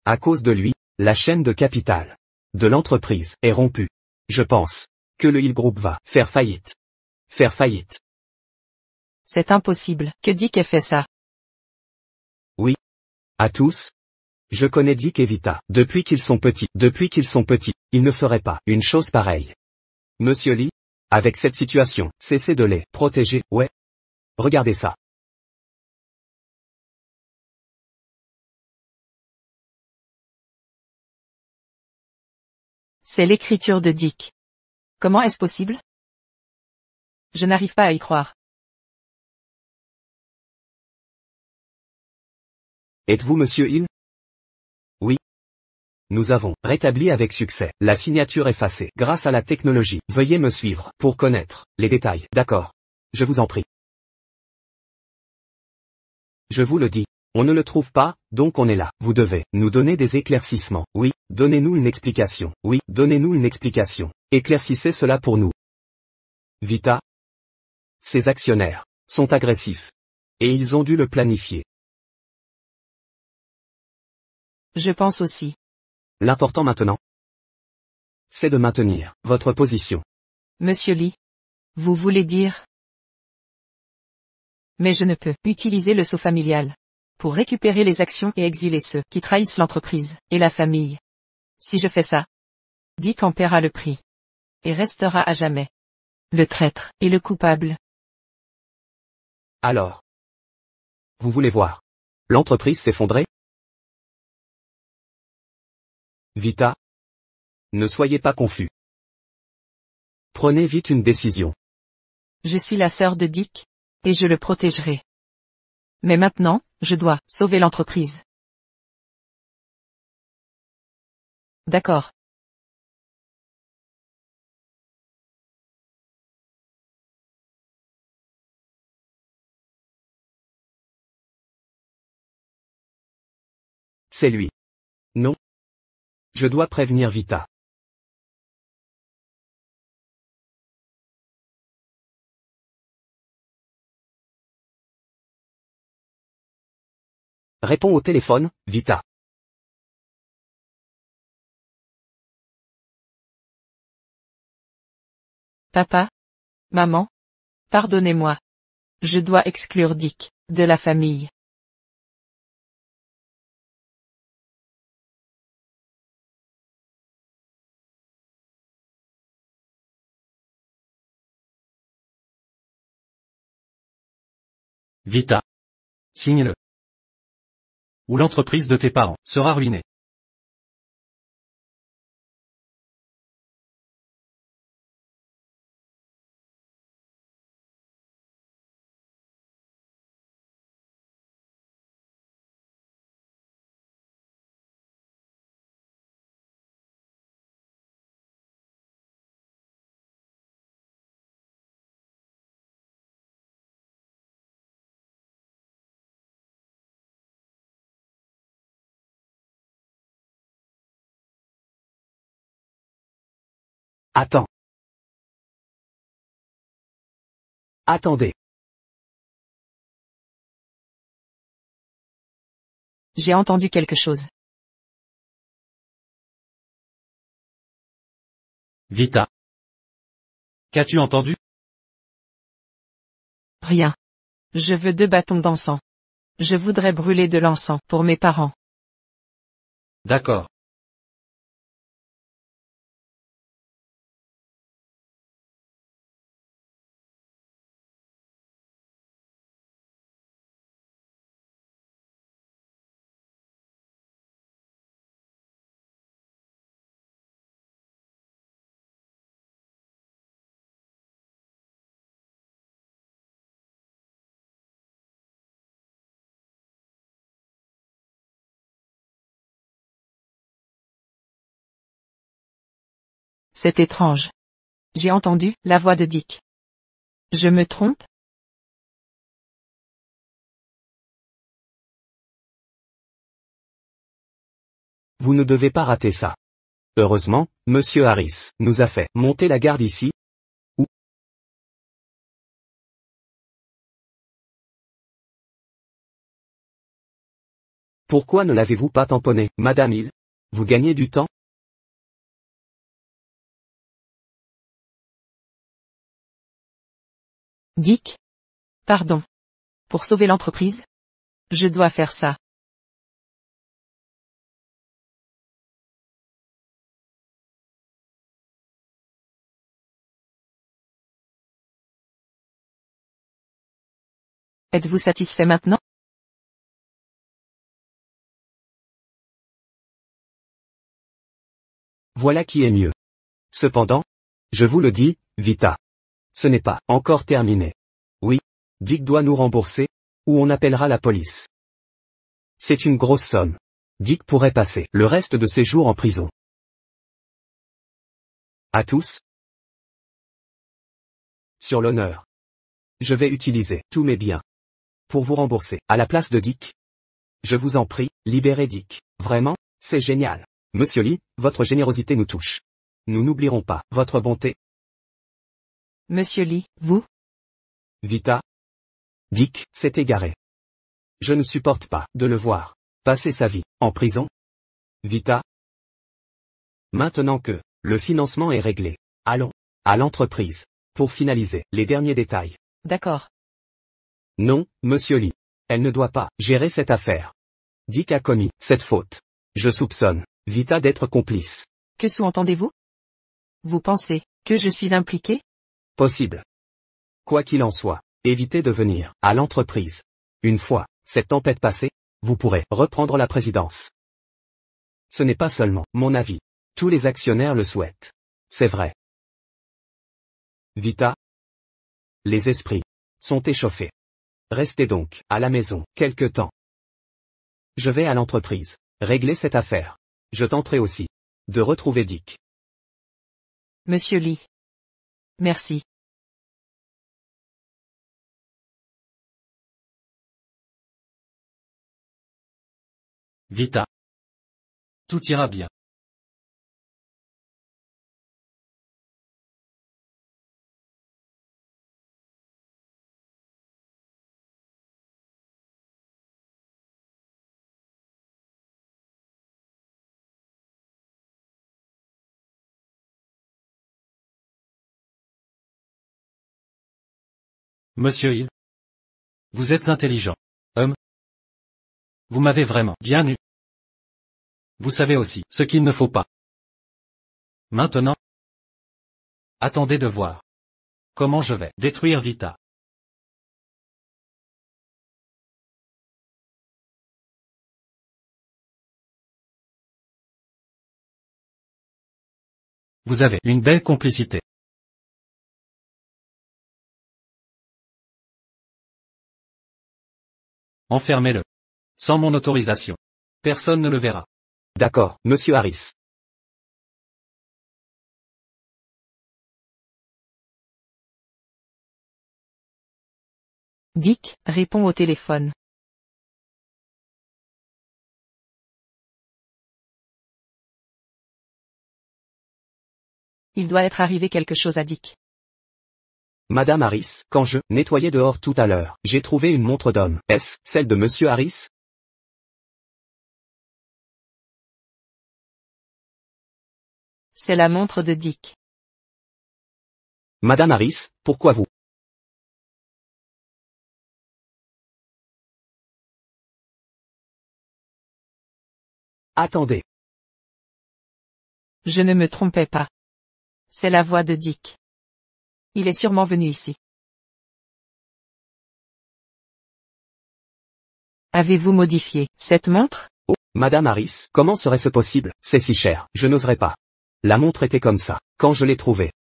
À cause de lui, la chaîne de capital de l'entreprise est rompue. Je pense que le Hill Group va faire faillite. C'est impossible que Dick ait fait ça. Oui. À tous. Je connais Dick et Vita. Depuis qu'ils sont petits, ils ne feraient pas une chose pareille. Monsieur Lee, avec cette situation, cessez de les protéger, ouais. Regardez ça. C'est l'écriture de Dick. Comment est-ce possible? Je n'arrive pas à y croire. Êtes-vous Monsieur Hill? Oui. Nous avons rétabli avec succès la signature effacée grâce à la technologie. Veuillez me suivre pour connaître les détails. D'accord. Je vous en prie. Je vous le dis. On ne le trouve pas, donc on est là. Vous devez nous donner des éclaircissements. Oui, donnez-nous une explication. Éclaircissez cela pour nous. Vita. Ces actionnaires sont agressifs. Et ils ont dû le planifier. Je pense aussi. L'important maintenant, c'est de maintenir votre position. Monsieur Lee. Vous voulez dire? Mais je ne peux utiliser le sceau familial pour récupérer les actions et exiler ceux qui trahissent l'entreprise et la famille. Si je fais ça, Dick en paiera le prix. Et restera à jamais le traître et le coupable. Alors, vous voulez voir l'entreprise s'effondrer? Vita. Ne soyez pas confus. Prenez vite une décision. Je suis la sœur de Dick, et je le protégerai. Mais maintenant, je dois sauver l'entreprise. D'accord. C'est lui. Non. Je dois prévenir Vita. Réponds au téléphone, Vita. Papa? Maman? Pardonnez-moi. Je dois exclure Dick de la famille. Vita. Signe-le. Ou l'entreprise de tes parents sera ruinée. Attends. Attendez. J'ai entendu quelque chose. Vita. Qu'as-tu entendu? Rien. Je veux 2 bâtons d'encens. Je voudrais brûler de l'encens pour mes parents. D'accord. C'est étrange. J'ai entendu la voix de Dick. Je me trompe? Vous ne devez pas rater ça. Heureusement, Monsieur Harris nous a fait monter la garde ici. Ou pourquoi ne l'avez-vous pas tamponné, Madame Hill? Vous gagnez du temps? Dick? Pardon. Pour sauver l'entreprise? Je dois faire ça. Êtes-vous satisfait maintenant? Voilà qui est mieux. Cependant, je vous le dis, Vita. Ce n'est pas encore terminé. Oui, Dick doit nous rembourser, ou on appellera la police. C'est une grosse somme. Dick pourrait passer le reste de ses jours en prison. À tous? Sur l'honneur. Je vais utiliser tous mes biens pour vous rembourser à la place de Dick. Je vous en prie, libérez Dick. Vraiment, c'est génial. Monsieur Lee, votre générosité nous touche. Nous n'oublierons pas votre bonté. Monsieur Lee, vous? Vita. Dick s'est égaré. Je ne supporte pas de le voir passer sa vie en prison. Vita. Maintenant que le financement est réglé, allons à l'entreprise pour finaliser les derniers détails. D'accord. Non, Monsieur Lee. Elle ne doit pas gérer cette affaire. Dick a commis cette faute. Je soupçonne Vita d'être complice. Que sous-entendez-vous? Vous pensez que je suis impliqué? Possible. Quoi qu'il en soit, évitez de venir à l'entreprise. Une fois cette tempête passée, vous pourrez reprendre la présidence. Ce n'est pas seulement mon avis. Tous les actionnaires le souhaitent. C'est vrai. Vita. Les esprits sont échauffés. Restez donc à la maison quelque temps. Je vais à l'entreprise régler cette affaire. Je tenterai aussi de retrouver Dick. Monsieur Lee. Merci. Vita. Tout ira bien. Monsieur Hill. Vous êtes intelligent, homme. Vous m'avez vraiment bien eu. Vous savez aussi ce qu'il ne faut pas. Maintenant, attendez de voir comment je vais détruire Vita. Vous avez une belle complicité. Enfermez-le. Sans mon autorisation. Personne ne le verra. D'accord, Monsieur Harris. Dick répond au téléphone. Il doit être arrivé quelque chose à Dick. Madame Harris, quand je nettoyais dehors tout à l'heure, j'ai trouvé une montre d'homme. Est-ce celle de Monsieur Harris? C'est la montre de Dick. Madame Harris, pourquoi vous? Attendez. Je ne me trompais pas. C'est la voix de Dick. Il est sûrement venu ici. Avez-vous modifié cette montre? Oh, Madame Harris, comment serait-ce possible? C'est si cher, je n'oserais pas. La montre était comme ça, quand je l'ai trouvée.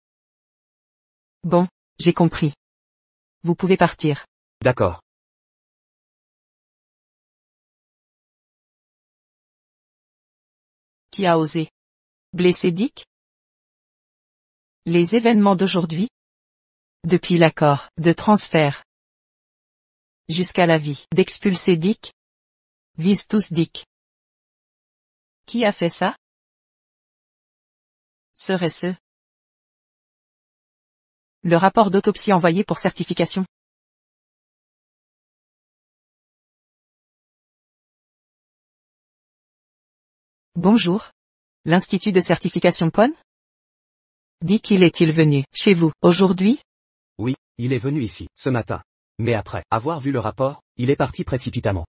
Bon, j'ai compris. Vous pouvez partir. D'accord. Qui a osé blesser Dick? Les événements d'aujourd'hui? Depuis l'accord de transfert jusqu'à l'avis d'expulser Dick, visent tous Dick. Qui a fait ça? Serait-ce le rapport d'autopsie envoyé pour certification? Bonjour. L'Institut de certification PON? Dick, est-il venu chez vous aujourd'hui? Oui, il est venu ici, ce matin. Mais après avoir vu le rapport, il est parti précipitamment.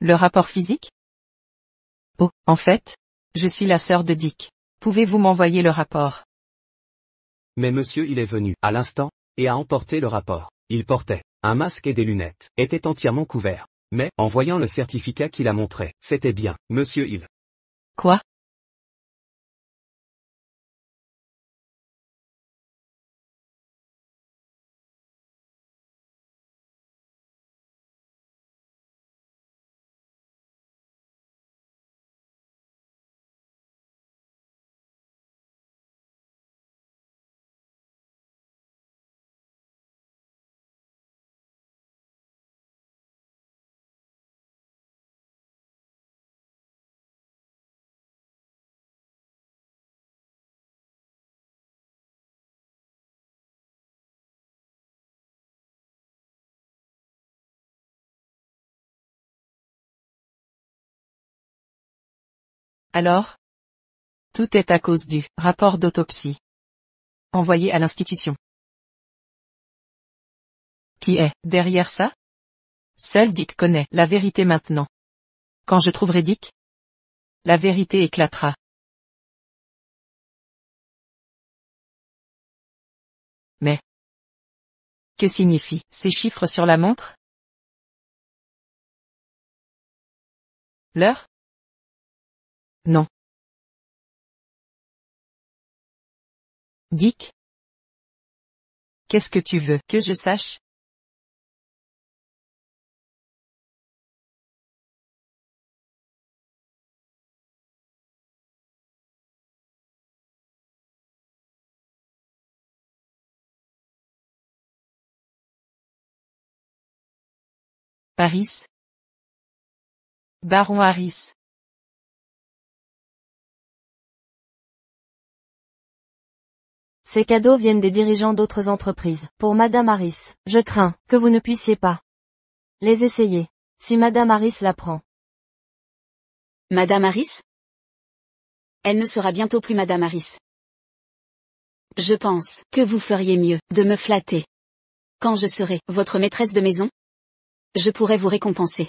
Le rapport physique? Oh, en fait, je suis la sœur de Dick. Pouvez-vous m'envoyer le rapport? Mais monsieur il est venu, à l'instant, et a emporté le rapport. Il portait un masque et des lunettes, était entièrement couvert. Mais, en voyant le certificat qu'il a montré, c'était bien, monsieur il. Quoi? Alors? Tout est à cause du rapport d'autopsie envoyé à l'institution. Qui est derrière ça? Seul Dick connaît la vérité maintenant. Quand je trouverai Dick, la vérité éclatera. Mais que signifient ces chiffres sur la montre? L'heure? Non. Dick? Qu'est-ce que tu veux que je sache? Harris? Baron Harris. Ces cadeaux viennent des dirigeants d'autres entreprises. Pour Madame Harris, je crains que vous ne puissiez pas les essayer. Si Madame Harris l'apprend. Madame Harris? Elle ne sera bientôt plus Madame Harris. Je pense que vous feriez mieux de me flatter. Quand je serai votre maîtresse de maison, je pourrai vous récompenser.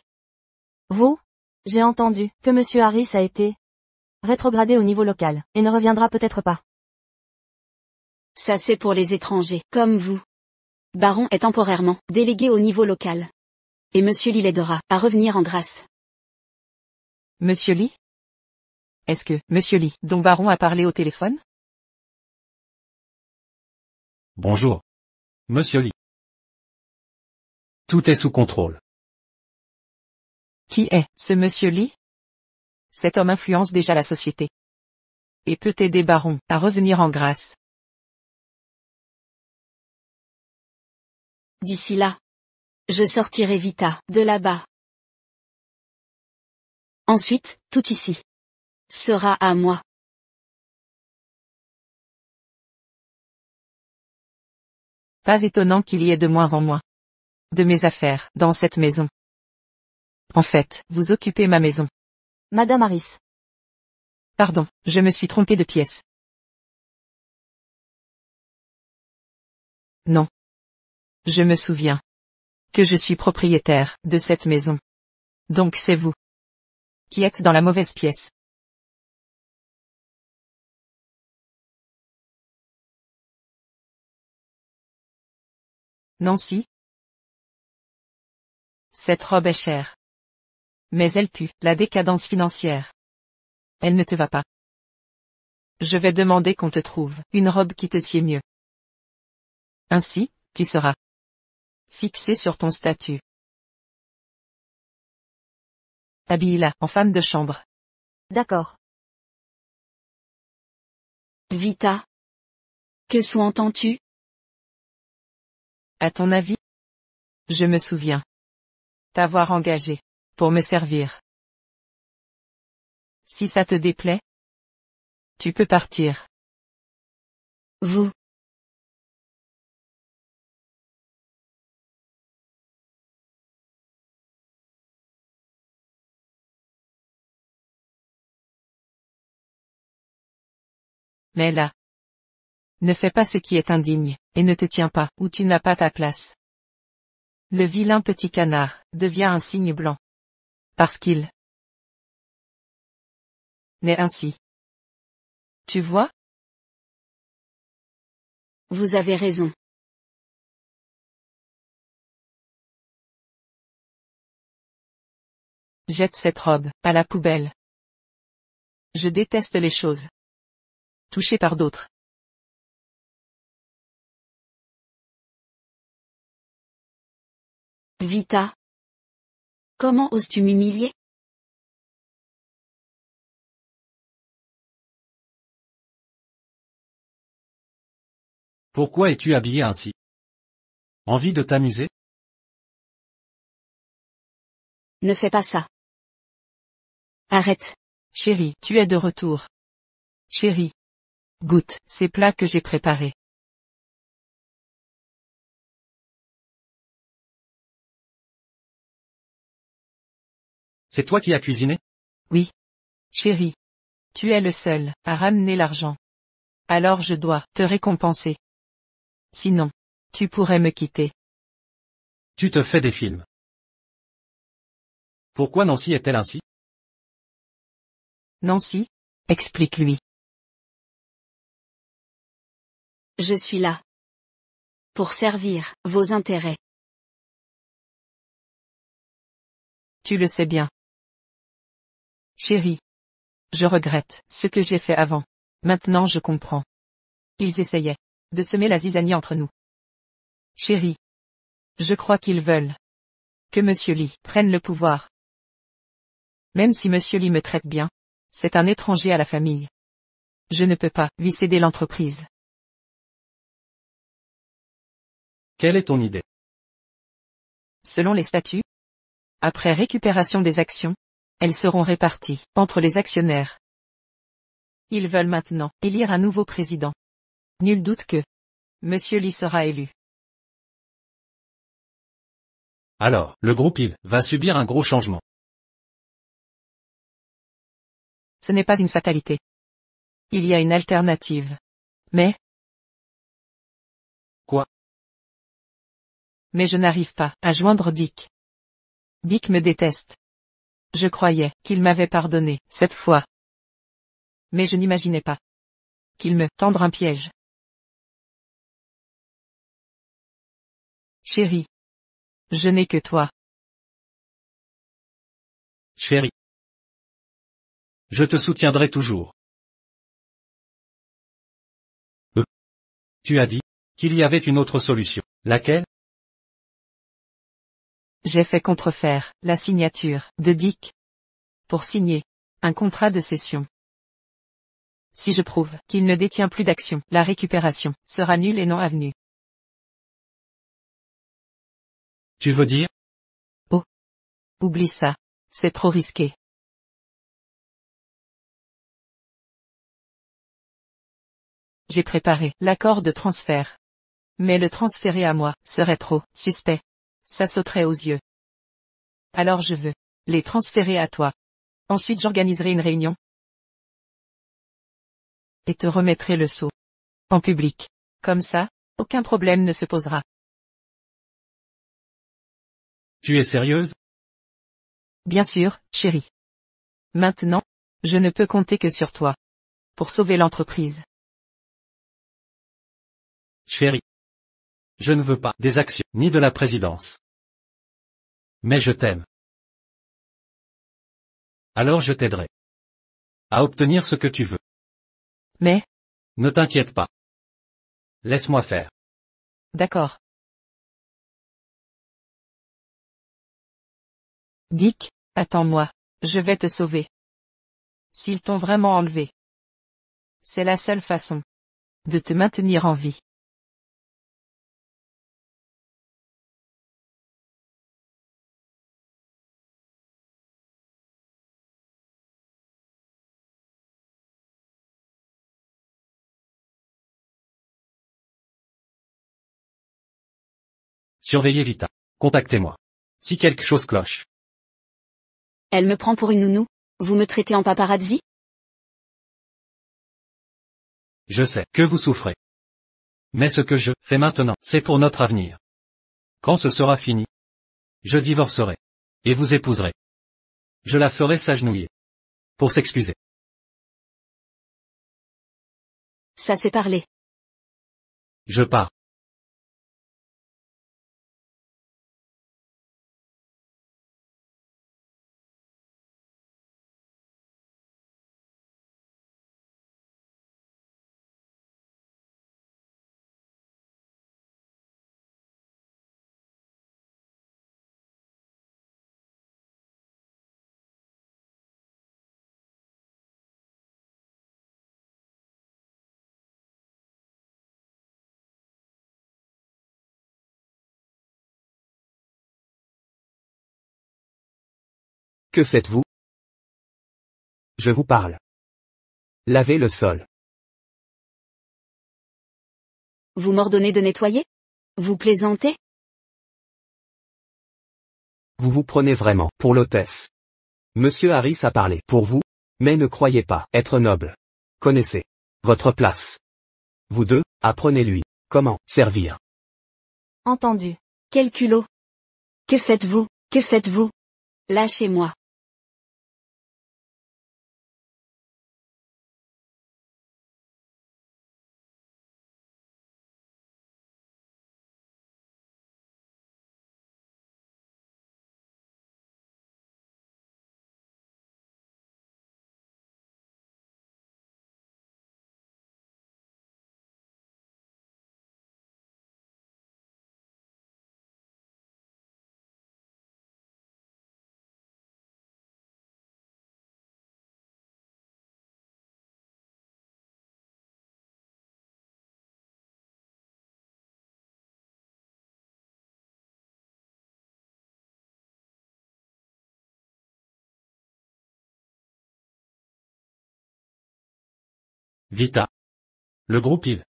Vous? J'ai entendu que Monsieur Harris a été rétrogradé au niveau local, et ne reviendra peut-être pas. Ça c'est pour les étrangers, comme vous. Baron est temporairement délégué au niveau local. Et Monsieur Lee l'aidera à revenir en grâce. Monsieur Lee? Est-ce que Monsieur Lee, dont Baron a parlé au téléphone? Bonjour. Monsieur Lee. Tout est sous contrôle. Qui est ce Monsieur Lee? Cet homme influence déjà la société. Et peut aider Baron à revenir en grâce. D'ici là, je sortirai Vita de là-bas. Ensuite, tout ici sera à moi. Pas étonnant qu'il y ait de moins en moins de mes affaires dans cette maison. En fait, vous occupez ma maison. Madame Harris. Pardon, je me suis trompé de pièce. Non. Je me souviens que je suis propriétaire de cette maison. Donc c'est vous qui êtes dans la mauvaise pièce. Nancy? Cette robe est chère. Mais elle pue la décadence financière. Elle ne te va pas. Je vais demander qu'on te trouve une robe qui te sied mieux. Ainsi, tu seras fixé sur ton statut. Habille-la en femme de chambre. D'accord. Vita. Que sous-entends-tu? À ton avis? Je me souviens t'avoir engagé pour me servir. Si ça te déplaît, tu peux partir. Vous. Mais là, ne fais pas ce qui est indigne, et ne te tiens pas où tu n'as pas ta place. Le vilain petit canard devient un cygne blanc. Parce qu'il n'est ainsi. Tu vois? Vous avez raison. Jette cette robe à la poubelle. Je déteste les choses touchées par d'autres. Vita. Comment oses-tu m'humilier? Pourquoi es-tu habillé ainsi? Envie de t'amuser? Ne fais pas ça. Arrête. Chérie, tu es de retour. Chérie. Goûte ces plats que j'ai préparés. C'est toi qui as cuisiné? Oui. Chérie. Tu es le seul à ramener l'argent. Alors je dois te récompenser. Sinon, tu pourrais me quitter. Tu te fais des films. Pourquoi Nancy est-elle ainsi? Nancy? Explique-lui. Je suis là. Pour servir vos intérêts. Tu le sais bien. Chérie. Je regrette ce que j'ai fait avant. Maintenant je comprends. Ils essayaient de semer la zizanie entre nous. Chérie. Je crois qu'ils veulent que Monsieur Lee prenne le pouvoir. Même si Monsieur Lee me traite bien, c'est un étranger à la famille. Je ne peux pas lui céder l'entreprise. Quelle est ton idée? Selon les statuts, après récupération des actions, elles seront réparties entre les actionnaires. Ils veulent maintenant élire un nouveau président. Nul doute que Monsieur Lee sera élu. Alors, le groupe il va subir un gros changement. Ce n'est pas une fatalité. Il y a une alternative. Mais je n'arrive pas à joindre Dick. Dick me déteste. Je croyais qu'il m'avait pardonné cette fois. Mais je n'imaginais pas qu'il me tendre un piège. Chérie. Je n'ai que toi. Chérie. Je te soutiendrai toujours. Tu as dit qu'il y avait une autre solution. Laquelle? J'ai fait contrefaire la signature de Dick pour signer un contrat de cession. Si je prouve qu'il ne détient plus d'actions, la récupération sera nulle et non avenue. Tu veux dire? Oh. Oublie ça. C'est trop risqué. J'ai préparé l'accord de transfert. Mais le transférer à moi, serait trop suspect. Ça sauterait aux yeux. Alors je veux les transférer à toi. Ensuite j'organiserai une réunion. Et te remettrai le sceau. En public. Comme ça, aucun problème ne se posera. Tu es sérieuse? Bien sûr, chérie. Maintenant, je ne peux compter que sur toi. Pour sauver l'entreprise. Chérie. Je ne veux pas des actions, ni de la présidence. Mais je t'aime. Alors je t'aiderai. À obtenir ce que tu veux. Mais, Ne t'inquiète pas. Laisse-moi faire. d'accord. Dick, attends-moi. Je vais te sauver. S'ils t'ont vraiment enlevé. C'est la seule façon. De te maintenir en vie. Surveillez Vita. Contactez-moi. Si quelque chose cloche. Elle me prend pour une nounou? Vous me traitez en paparazzi? Je sais que vous souffrez. Mais ce que je fais maintenant, c'est pour notre avenir. Quand ce sera fini, je divorcerai. Et vous épouserez. Je la ferai s'agenouiller. Pour s'excuser. Ça s'est parlé. Je pars. Que faites-vous? Je vous parle. Lavez le sol. Vous m'ordonnez de nettoyer? Vous plaisantez? Vous vous prenez vraiment pour l'hôtesse. Monsieur Harris a parlé pour vous, mais ne croyez pas être noble. Connaissez votre place. Vous deux, apprenez-lui comment servir. Entendu. Quel culot! Que faites-vous? Que faites-vous? Lâchez-moi. Vita. Le groupe il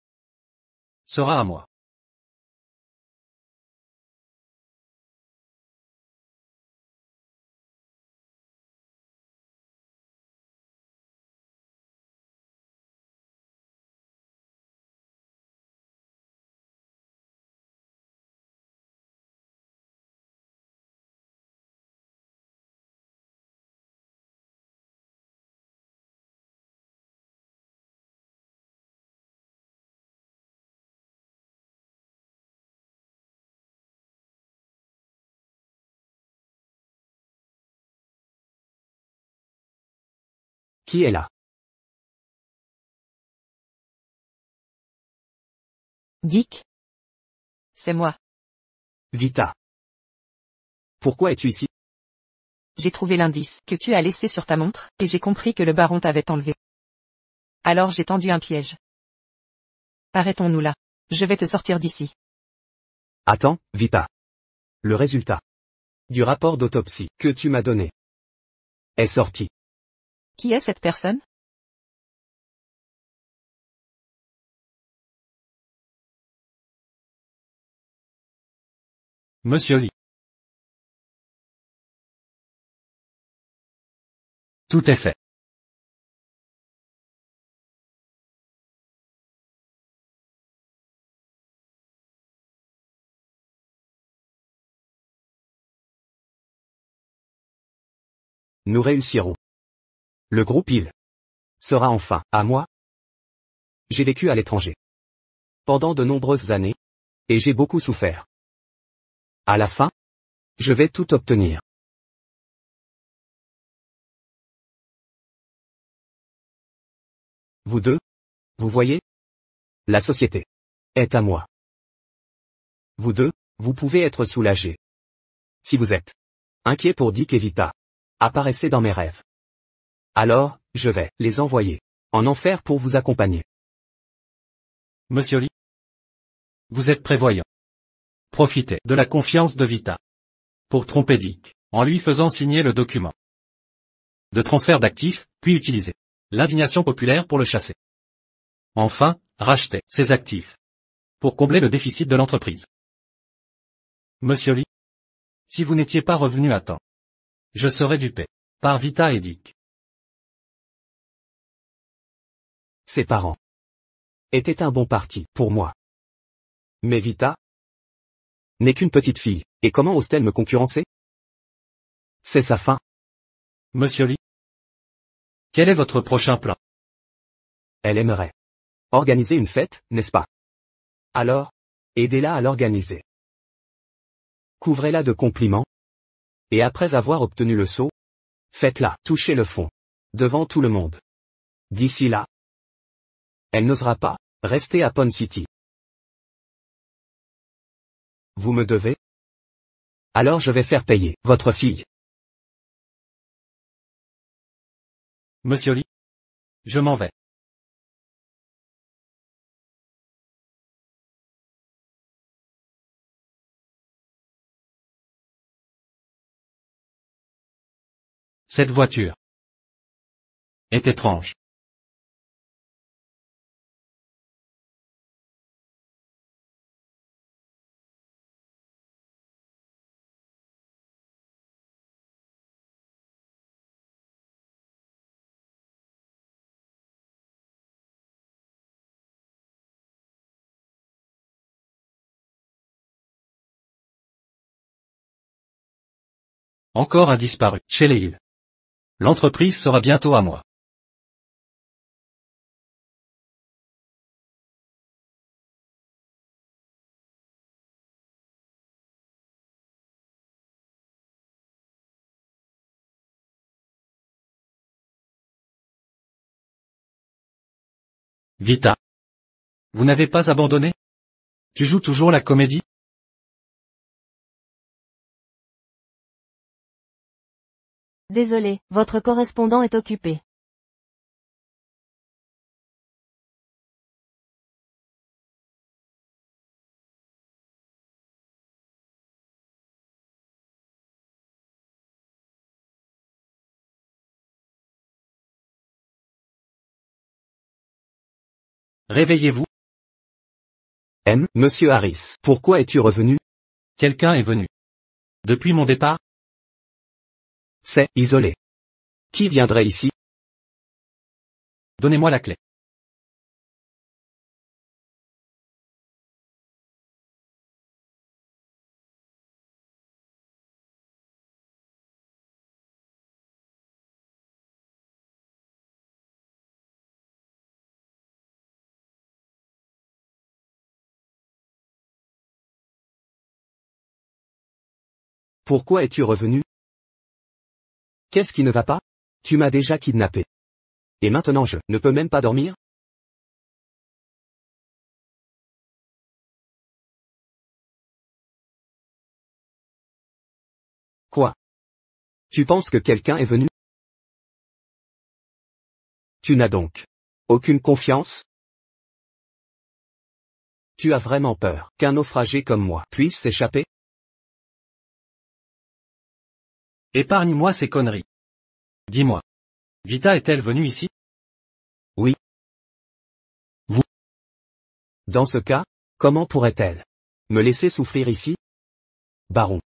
sera à moi. Qui est là? Dick? C'est moi. Vita. Pourquoi es-tu ici? J'ai trouvé l'indice que tu as laissé sur ta montre, et j'ai compris que le baron t'avait enlevé. Alors j'ai tendu un piège. Arrêtons-nous là. Je vais te sortir d'ici. Attends, Vita. Le résultat du rapport d'autopsie que tu m'as donné est sorti. Qui est cette personne? Monsieur Lee. Tout est fait. Nous réussirons. Le groupe IL sera enfin à moi. J'ai vécu à l'étranger pendant de nombreuses années, et j'ai beaucoup souffert. À la fin, je vais tout obtenir. Vous deux, vous voyez? La société est à moi. Vous deux, vous pouvez être soulagés. Si vous êtes inquiet pour Dick et Vita, apparaissez dans mes rêves. Alors, je vais les envoyer en enfer pour vous accompagner. Monsieur Lee. Vous êtes prévoyant. Profitez de la confiance de Vita pour tromper Dick, en lui faisant signer le document de transfert d'actifs, puis utiliser l'indignation populaire pour le chasser. Enfin, racheter ses actifs pour combler le déficit de l'entreprise. Monsieur Lee. Si vous n'étiez pas revenu à temps, je serais dupé par Vita et Dick. Ses parents étaient un bon parti pour moi. Mais Vita n'est qu'une petite fille, et comment ose-t-elle me concurrencer? C'est sa fin. Monsieur Lee. Quel est votre prochain plan? Elle aimerait organiser une fête, n'est-ce pas? Alors, aidez-la à l'organiser. Couvrez-la de compliments. Et après avoir obtenu le sceau, faites-la toucher le fond, devant tout le monde. D'ici là, elle n'osera pas rester à Pond City. Vous me devez? Alors je vais faire payer votre fille. Monsieur Lee. Je m'en vais. Cette voiture est étrange. Encore un disparu chez les Hill. L'entreprise sera bientôt à moi. Vita. Vous n'avez pas abandonné? Tu joues toujours la comédie? Désolé, votre correspondant est occupé. Réveillez-vous. Monsieur Harris, pourquoi es-tu revenu? Quelqu'un est venu. Depuis mon départ? C'est isolé. Qui viendrait ici? Donnez-moi la clé. Pourquoi es-tu revenu? Qu'est-ce qui ne va pas? Tu m'as déjà kidnappé. Et maintenant je ne peux même pas dormir? Quoi? Tu penses que quelqu'un est venu? Tu n'as donc aucune confiance? Tu as vraiment peur qu'un naufragé comme moi puisse s'échapper? Épargne-moi ces conneries. Dis-moi. Vita est-elle venue ici? Oui. Vous? Dans ce cas, comment pourrait-elle me laisser souffrir ici? baron.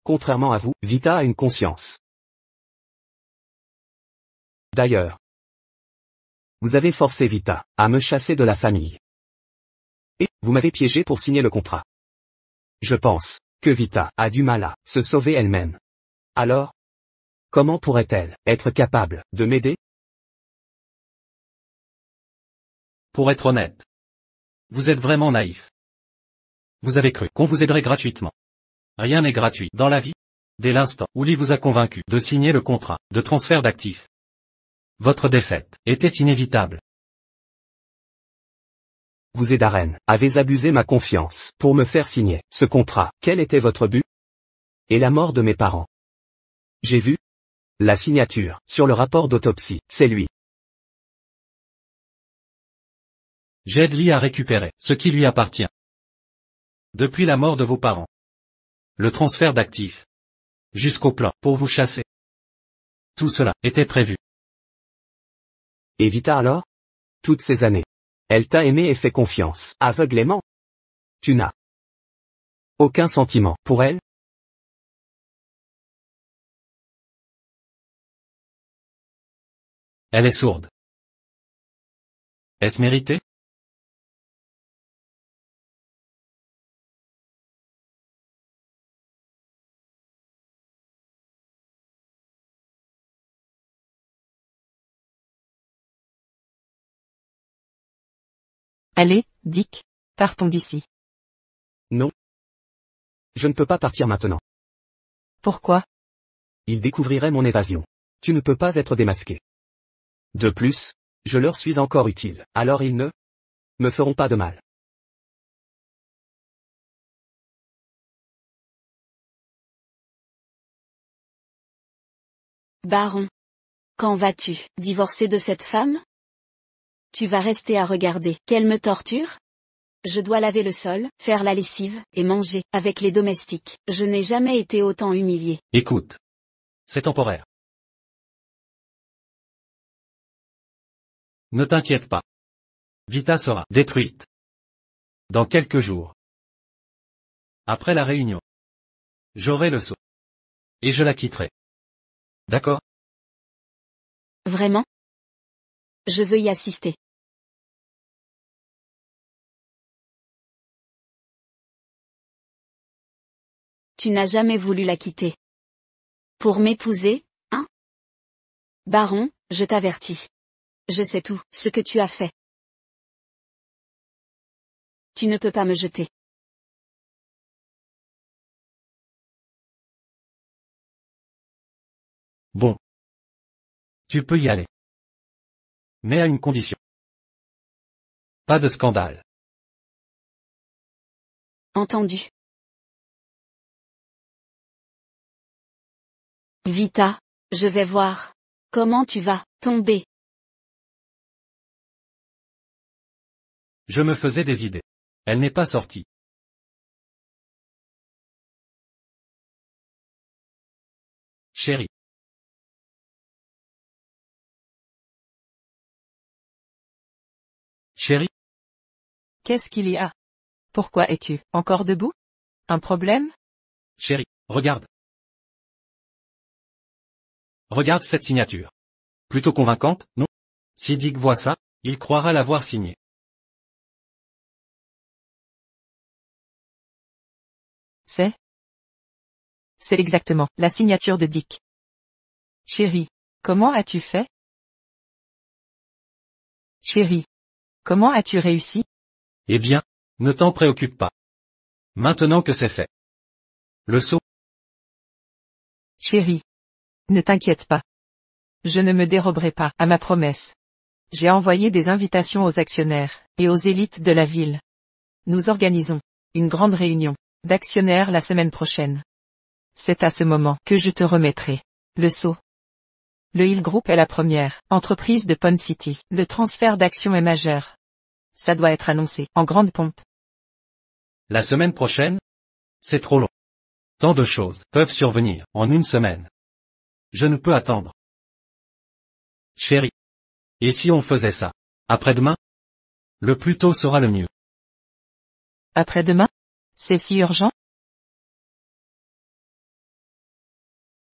Contrairement à vous, Vita a une conscience. D'ailleurs, vous avez forcé Vita à me chasser de la famille. Et vous m'avez piégé pour signer le contrat. Je pense que Vita a du mal à se sauver elle-même. Alors, comment pourrait-elle être capable de m'aider? Pour être honnête, vous êtes vraiment naïf. Vous avez cru qu'on vous aiderait gratuitement. Rien n'est gratuit dans la vie. Dès l'instant où Lee vous a convaincu de signer le contrat de transfert d'actifs, votre défaite était inévitable. Vous et Darren avez abusé ma confiance pour me faire signer ce contrat. Quel était votre but? Et la mort de mes parents. J'ai vu la signature sur le rapport d'autopsie, c'est lui. J'aide Lee à récupérer ce qui lui appartient. Depuis la mort de vos parents. Le transfert d'actifs. Jusqu'au plan pour vous chasser. Tout cela était prévu. Et Vita alors? Toutes ces années. Elle t'a aimé et fait confiance, aveuglément. Tu n'as aucun sentiment pour elle? Elle est sourde. Est-ce mérité? Allez, Dick, partons d'ici. Non. Je ne peux pas partir maintenant. Pourquoi? Ils découvriraient mon évasion. Tu ne peux pas être démasqué. De plus, je leur suis encore utile, alors ils ne me feront pas de mal. Baron. Quand vas-tu divorcer de cette femme? Tu vas rester à regarder qu'elle me torture? Je dois laver le sol, faire la lessive, et manger avec les domestiques. Je n'ai jamais été autant humilié. Écoute. C'est temporaire. Ne t'inquiète pas. Vita sera détruite. Dans quelques jours. Après la réunion. J'aurai le sceau. Et je la quitterai. D'accord? Vraiment? Je veux y assister. Tu n'as jamais voulu la quitter. Pour m'épouser, hein? Baron, je t'avertis. Je sais tout ce que tu as fait. Tu ne peux pas me jeter. Bon. Tu peux y aller. Mais à une condition. Pas de scandale. Entendu. Vita, je vais voir. Comment tu vas tomber? Je me faisais des idées. Elle n'est pas sortie. Chérie. Chérie, Qu'est-ce qu'il y a? Pourquoi es-tu encore debout? Un problème? chérie, regarde. Regarde cette signature. Plutôt convaincante, non? Si Dick voit ça, il croira l'avoir signée. C'est exactement la signature de Dick. Chérie, comment as-tu fait? Chérie, comment as-tu réussi? Eh bien, ne t'en préoccupe pas. Maintenant que c'est fait. Le sceau. Chérie, ne t'inquiète pas. Je ne me déroberai pas à ma promesse. J'ai envoyé des invitations aux actionnaires et aux élites de la ville. Nous organisons une grande réunion d'actionnaires la semaine prochaine. C'est à ce moment que je te remettrai le sceau. Le Hill Group est la première entreprise de Pond City. Le transfert d'actions est majeur. Ça doit être annoncé en grande pompe. La semaine prochaine? C'est trop long. Tant de choses peuvent survenir en une semaine. Je ne peux attendre. Chérie. Et si on faisait ça? Après-demain? Le plus tôt sera le mieux. Après-demain? C'est si urgent?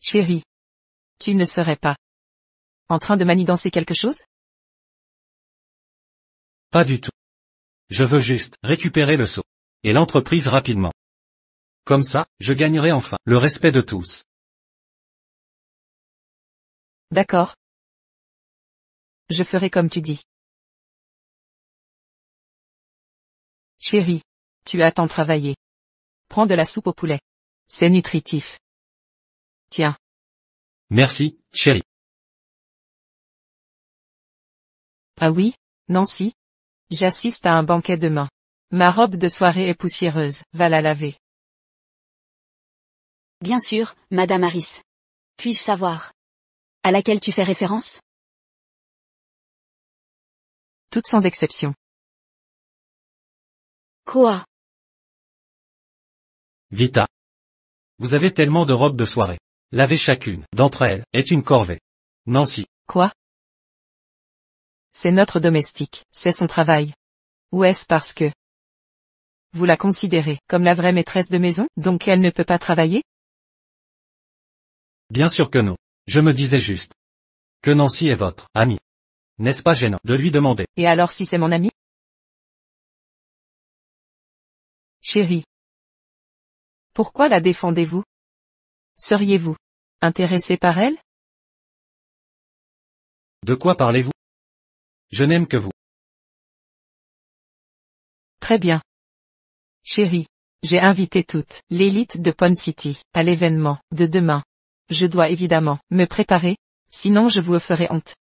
Chérie. Tu ne serais pas en train de manigancer quelque chose? Pas du tout. Je veux juste récupérer le seau. Et l'entreprise rapidement. Comme ça, je gagnerai enfin le respect de tous. D'accord. Je ferai comme tu dis. Chérie. Tu as tant travaillé. Prends de la soupe au poulet. C'est nutritif. Tiens. Merci, chérie. Ah oui, Nancy? J'assiste à un banquet demain. Ma robe de soirée est poussiéreuse, va la laver. Bien sûr, Madame Harris. Puis-je savoir à laquelle tu fais référence? Toutes sans exception. Quoi? Vita. Vous avez tellement de robes de soirée. Laver chacune d'entre elles est une corvée. Nancy. Quoi? C'est notre domestique, c'est son travail. Ou est-ce parce que vous la considérez comme la vraie maîtresse de maison, donc elle ne peut pas travailler? Bien sûr que non. Je me disais juste que Nancy est votre amie. N'est-ce pas gênant de lui demander? Et alors si c'est mon ami? Chérie. Pourquoi la défendez-vous? Seriez-vous intéressé par elle? De quoi parlez-vous? Je n'aime que vous. Très bien. Chérie. J'ai invité toute l'élite de Pond City à l'événement de demain. Je dois évidemment me préparer, sinon je vous ferai honte.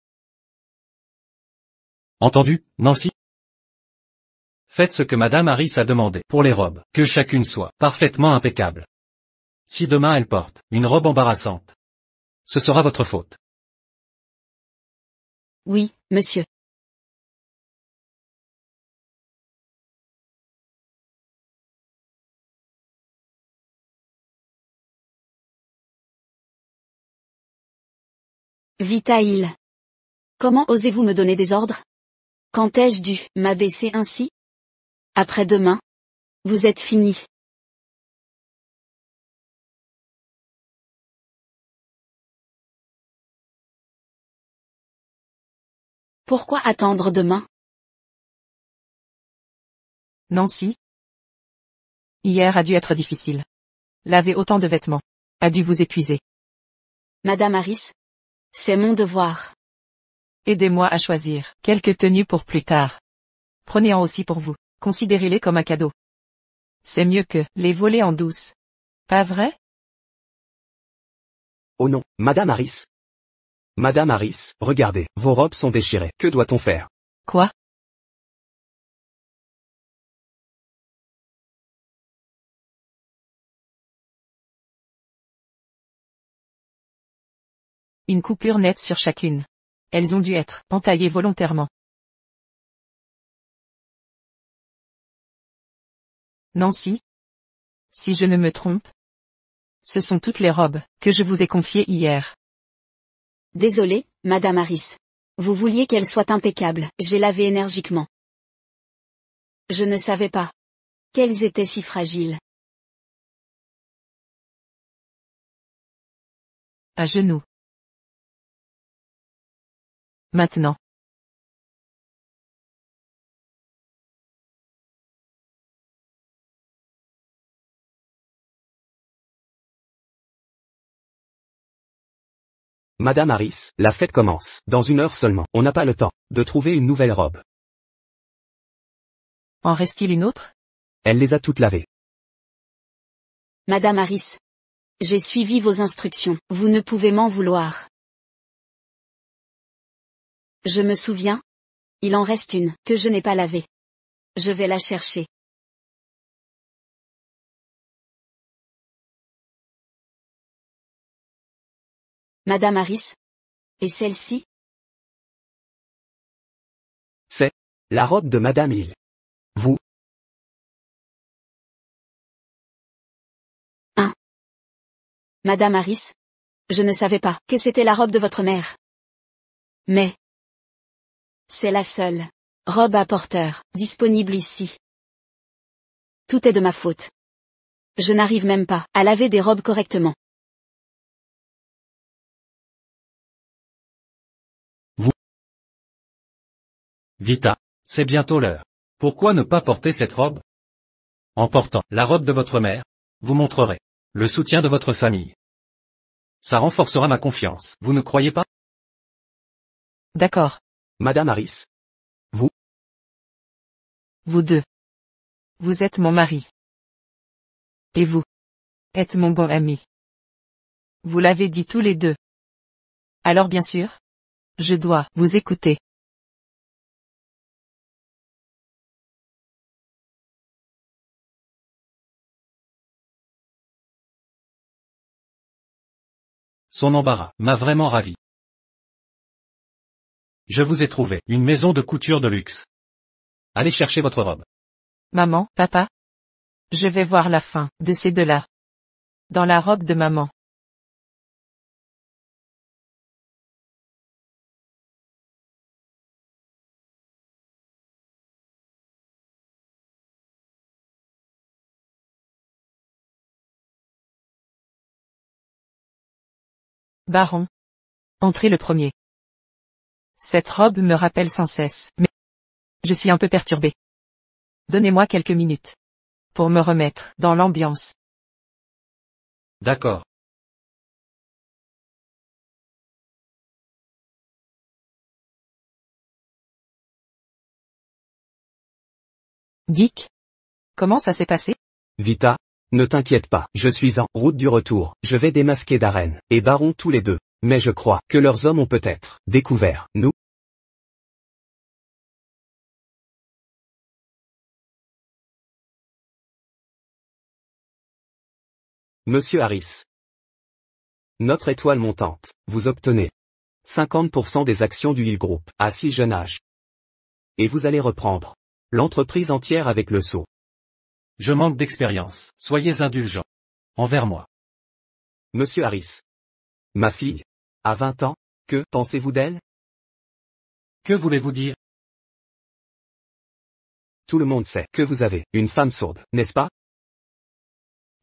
Entendu, Nancy? Faites ce que Madame Harris a demandé pour les robes, que chacune soit parfaitement impeccable. Si demain elle porte une robe embarrassante, ce sera votre faute. Oui, monsieur. Vita Hill. Comment osez-vous me donner des ordres? Quand ai-je dû m'abaisser ainsi? Après-demain. Vous êtes fini. Pourquoi attendre demain? Nancy? Hier a dû être difficile. Laver autant de vêtements a dû vous épuiser. Madame Harris? C'est mon devoir. Aidez-moi à choisir quelques tenues pour plus tard. Prenez-en aussi pour vous. Considérez-les comme un cadeau. C'est mieux que les voler en douce. Pas vrai? Oh non, Madame Harris. Madame Harris, regardez, vos robes sont déchirées. Que doit-on faire? Quoi? Une coupure nette sur chacune. Elles ont dû être entaillées volontairement. Nancy? Si je ne me trompe, ce sont toutes les robes que je vous ai confiées hier. Désolée, Madame Harris. Vous vouliez qu'elles soient impeccables. J'ai lavé énergiquement. Je ne savais pas qu'elles étaient si fragiles. À genoux. Maintenant. Madame Harris, la fête commence. Dans 1 heure seulement. On n'a pas le temps de trouver une nouvelle robe. En reste-t-il une autre? Elle les a toutes lavées. Madame Harris. J'ai suivi vos instructions. Vous ne pouvez m'en vouloir. Je me souviens. Il en reste une, que je n'ai pas lavée. Je vais la chercher. Madame Harris? Et celle-ci? C'est la robe de Madame Hill. Vous? Madame Harris? Je ne savais pas que c'était la robe de votre mère. Mais c'est la seule robe à porteur disponible ici. Tout est de ma faute. Je n'arrive même pas à laver des robes correctement. Vita, c'est bientôt l'heure. Pourquoi ne pas porter cette robe? En portant la robe de votre mère, vous montrerez le soutien de votre famille. Ça renforcera ma confiance, vous ne croyez pas? D'accord. Madame Harris. Vous deux. Vous êtes mon mari. Et vous êtes mon bon ami. Vous l'avez dit tous les deux. Alors bien sûr, je dois vous écouter. Son embarras m'a vraiment ravi. Je vous ai trouvé une maison de couture de luxe. Allez chercher votre robe. Maman, papa? Je vais voir la fin de ces deux-là. Dans la robe de maman. Baron. Entrez le premier. Cette robe me rappelle sans cesse, mais je suis un peu perturbée. Donnez-moi quelques minutes. Pour me remettre dans l'ambiance. D'accord. Dick? Comment ça s'est passé? Vita, ne t'inquiète pas, je suis en route du retour, je vais démasquer Darren et Baron tous les deux. Mais je crois que leurs hommes ont peut-être découvert nous. Monsieur Harris. Notre étoile montante, vous obtenez 50% des actions du Hill Group à si jeune âge. Et vous allez reprendre l'entreprise entière avec le saut. Je manque d'expérience, soyez indulgents envers moi. Monsieur Harris. Ma fille a 20 ans, que pensez-vous d'elle? Que voulez-vous dire? Tout le monde sait que vous avez une femme sourde, n'est-ce pas?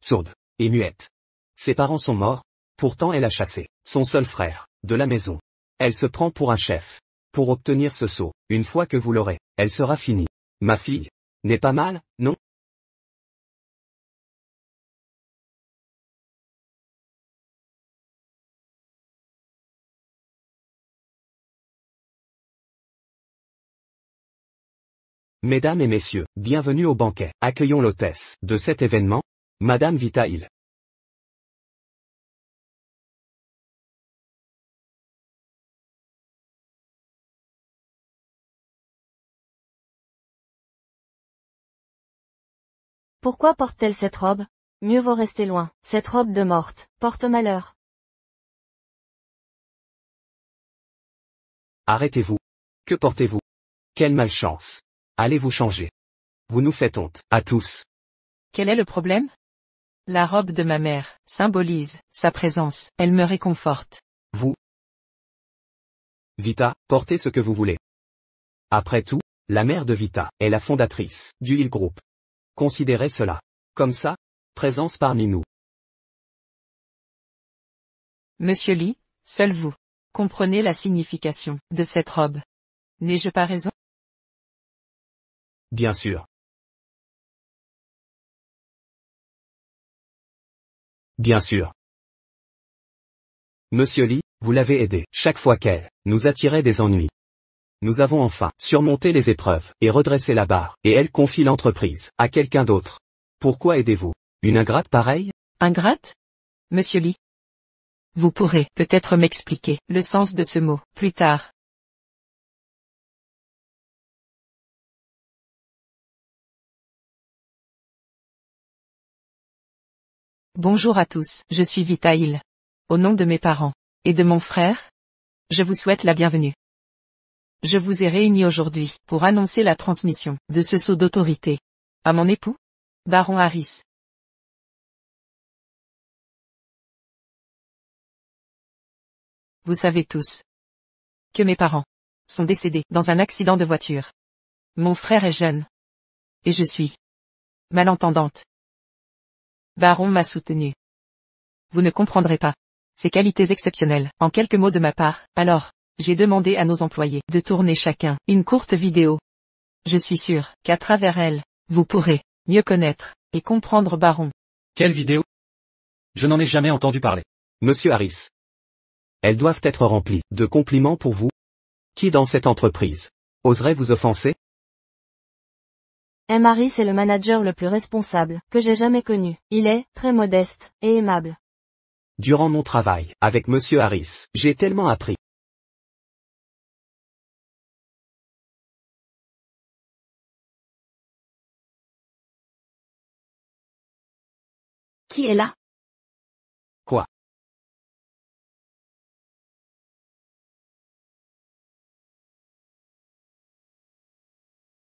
Sourde et muette. Ses parents sont morts, pourtant elle a chassé son seul frère de la maison. Elle se prend pour un chef. Pour obtenir ce sceau, une fois que vous l'aurez, elle sera finie. Ma fille n'est pas mal, non? Mesdames et messieurs, bienvenue au banquet. Accueillons l'hôtesse de cet événement, Madame Vita Hill. Pourquoi porte-t-elle cette robe? Mieux vaut rester loin. Cette robe de morte porte malheur. Arrêtez-vous. Que portez-vous? Quelle malchance. Allez vous changer. Vous nous faites honte, à tous. Quel est le problème? La robe de ma mère symbolise sa présence, elle me réconforte. Vous. Vita, portez ce que vous voulez. Après tout, la mère de Vita est la fondatrice du Hill Group. Considérez cela comme ça, présence parmi nous. Monsieur Lee, seul vous comprenez la signification de cette robe. N'ai-je pas raison? Bien sûr. Bien sûr. Monsieur Lee, vous l'avez aidé chaque fois qu'elle nous attirait des ennuis. Nous avons enfin surmonté les épreuves et redressé la barre, et elle confie l'entreprise à quelqu'un d'autre. Pourquoi aidez-vous une ingrate pareille? Ingrate? Monsieur Lee. Vous pourrez peut-être m'expliquer le sens de ce mot plus tard. Bonjour à tous, je suis Vita Hill. Au nom de mes parents et de mon frère, je vous souhaite la bienvenue. Je vous ai réunis aujourd'hui pour annoncer la transmission de ce sceau d'autorité à mon époux, Baron Harris. Vous savez tous que mes parents sont décédés dans un accident de voiture. Mon frère est jeune. Et je suis malentendante. Baron m'a soutenu. Vous ne comprendrez pas ses qualités exceptionnelles en quelques mots de ma part, alors, J'ai demandé à nos employés de tourner chacun une courte vidéo. Je suis sûr qu'à travers elle, vous pourrez mieux connaître et comprendre Baron. Quelle vidéo? Je n'en ai jamais entendu parler. Monsieur Harris. Elles doivent être remplies de compliments pour vous. Qui dans cette entreprise oserait vous offenser? M. Harris est le manager le plus responsable que j'ai jamais connu. Il est très modeste et aimable. Durant mon travail avec Monsieur Harris, j'ai tellement appris. Qui est là? Quoi?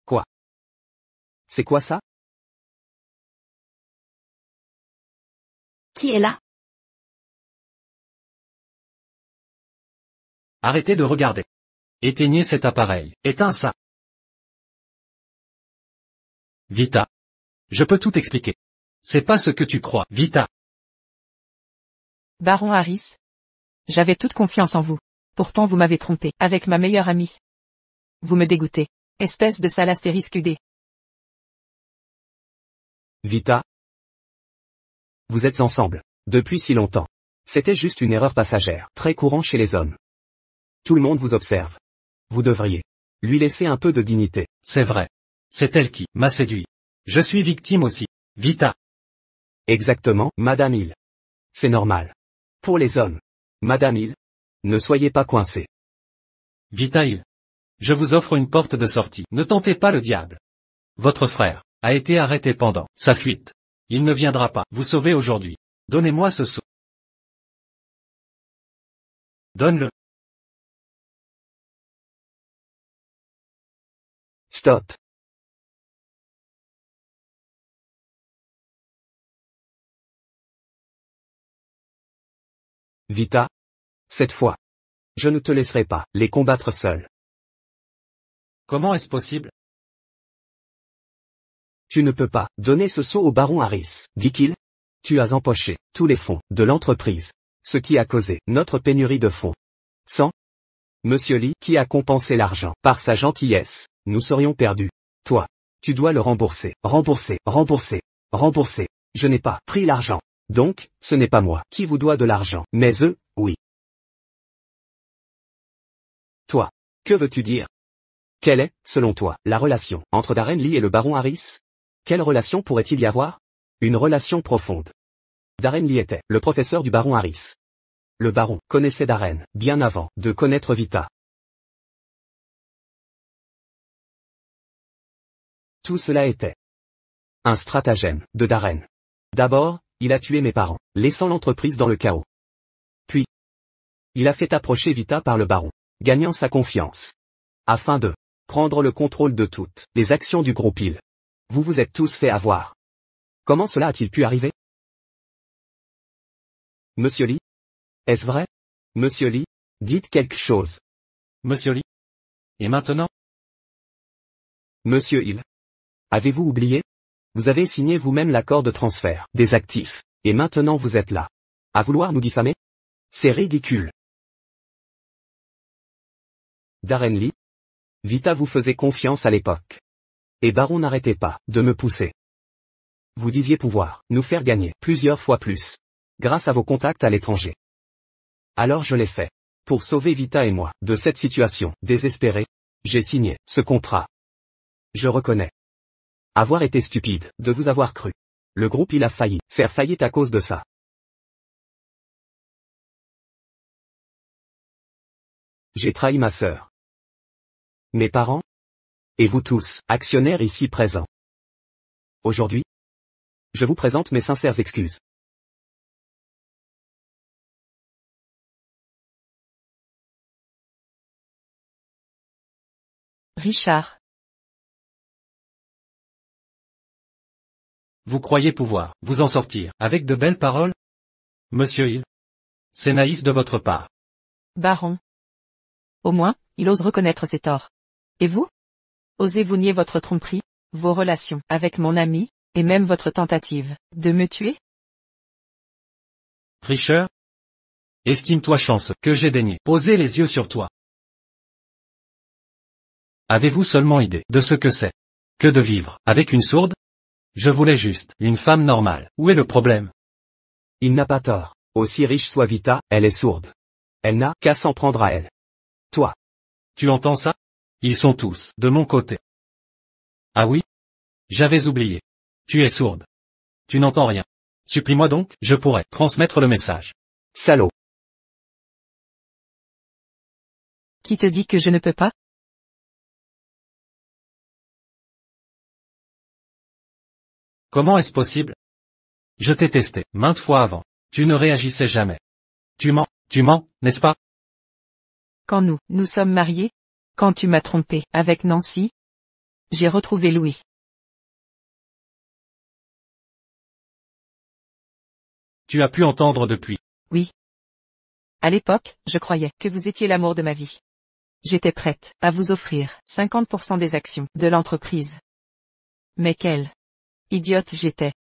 Quoi? C'est quoi ça? Qui est là? Arrêtez de regarder. Éteignez cet appareil. Éteins ça. Vita. Je peux tout expliquer. C'est pas ce que tu crois, Vita. Baron Harris. J'avais toute confiance en vous. Pourtant vous m'avez trompé avec ma meilleure amie. Vous me dégoûtez. Espèce de sale astérisque UD. Vita. Vous êtes ensemble. Depuis si longtemps. C'était juste une erreur passagère, très courant chez les hommes. Tout le monde vous observe. Vous devriez lui laisser un peu de dignité. C'est vrai. C'est elle qui m'a séduit. Je suis victime aussi. Vita. Exactement, Madame Hill. C'est normal. Pour les hommes. Madame Hill. Ne soyez pas coincée. Vita Hill. Je vous offre une porte de sortie. Ne tentez pas le diable. Votre frère a été arrêté pendant sa fuite. Il ne viendra pas vous sauver aujourd'hui. Donnez-moi ce sou. Donne-le. Stop. Vita. Cette fois. Je ne te laisserai pas les combattre seul. Comment est-ce possible? Tu ne peux pas donner ce sceau au baron Harris, dit-il. Tu as empoché tous les fonds de l'entreprise. Ce qui a causé notre pénurie de fonds. Sans Monsieur Lee, qui a compensé l'argent par sa gentillesse, nous serions perdus. Toi, tu dois le rembourser, rembourser, rembourser, rembourser. Je n'ai pas pris l'argent. Donc, ce n'est pas moi qui vous dois de l'argent, mais eux, oui. Toi, que veux-tu dire? Quelle est, selon toi, la relation entre Darren Lee et le baron Harris? Quelle relation pourrait-il y avoir? Une relation profonde. Darren Lee était le professeur du baron Harris. Le baron connaissait Darren bien avant de connaître Vita. Tout cela était un stratagème de Darren. D'abord, il a tué mes parents, laissant l'entreprise dans le chaos. Puis, il a fait approcher Vita par le baron, gagnant sa confiance. Afin de prendre le contrôle de toutes les actions du groupe Hill. Vous vous êtes tous fait avoir. Comment cela a-t-il pu arriver? Monsieur Lee? Est-ce vrai? Monsieur Lee, dites quelque chose. Monsieur Lee? Et maintenant? Monsieur Hill? Avez-vous oublié? Vous avez signé vous-même l'accord de transfert des actifs, et maintenant vous êtes là. À vouloir nous diffamer? C'est ridicule. Darren Lee? Vita vous faisait confiance à l'époque. Et Baron n'arrêtait pas de me pousser. Vous disiez pouvoir nous faire gagner plusieurs fois plus. Grâce à vos contacts à l'étranger. Alors je l'ai fait. Pour sauver Vita et moi de cette situation désespérée, j'ai signé ce contrat. Je reconnais avoir été stupide de vous avoir cru. Le groupe il a failli faire faillite à cause de ça. J'ai trahi ma sœur. Mes parents? Et vous tous, actionnaires ici présents. Aujourd'hui, je vous présente mes sincères excuses. Richard. Vous croyez pouvoir vous en sortir avec de belles paroles? Monsieur Hill? C'est naïf de votre part. Baron. Au moins, il ose reconnaître ses torts. Et vous? Osez-vous nier votre tromperie, vos relations avec mon ami, et même votre tentative de me tuer? Tricheur? Estime-toi chanceux que j'ai daigné poser les yeux sur toi. Avez-vous seulement idée de ce que c'est que de vivre avec une sourde? Je voulais juste une femme normale. Où est le problème? Il n'a pas tort. Aussi riche soit Vita, elle est sourde. Elle n'a qu'à s'en prendre à elle. Toi. Tu entends ça? Ils sont tous de mon côté. Ah oui? J'avais oublié. Tu es sourde. Tu n'entends rien. Supplie-moi donc, je pourrais transmettre le message. Salaud. Qui te dit que je ne peux pas? Comment est-ce possible? Je t'ai testé maintes fois avant. Tu ne réagissais jamais. Tu mens, n'est-ce pas? Quand nous sommes mariés? Quand tu m'as trompé avec Nancy? J'ai retrouvé Louis. Tu as pu entendre depuis. Oui. À l'époque, je croyais que vous étiez l'amour de ma vie. J'étais prête à vous offrir 50% des actions de l'entreprise. Mais quelle idiote j'étais.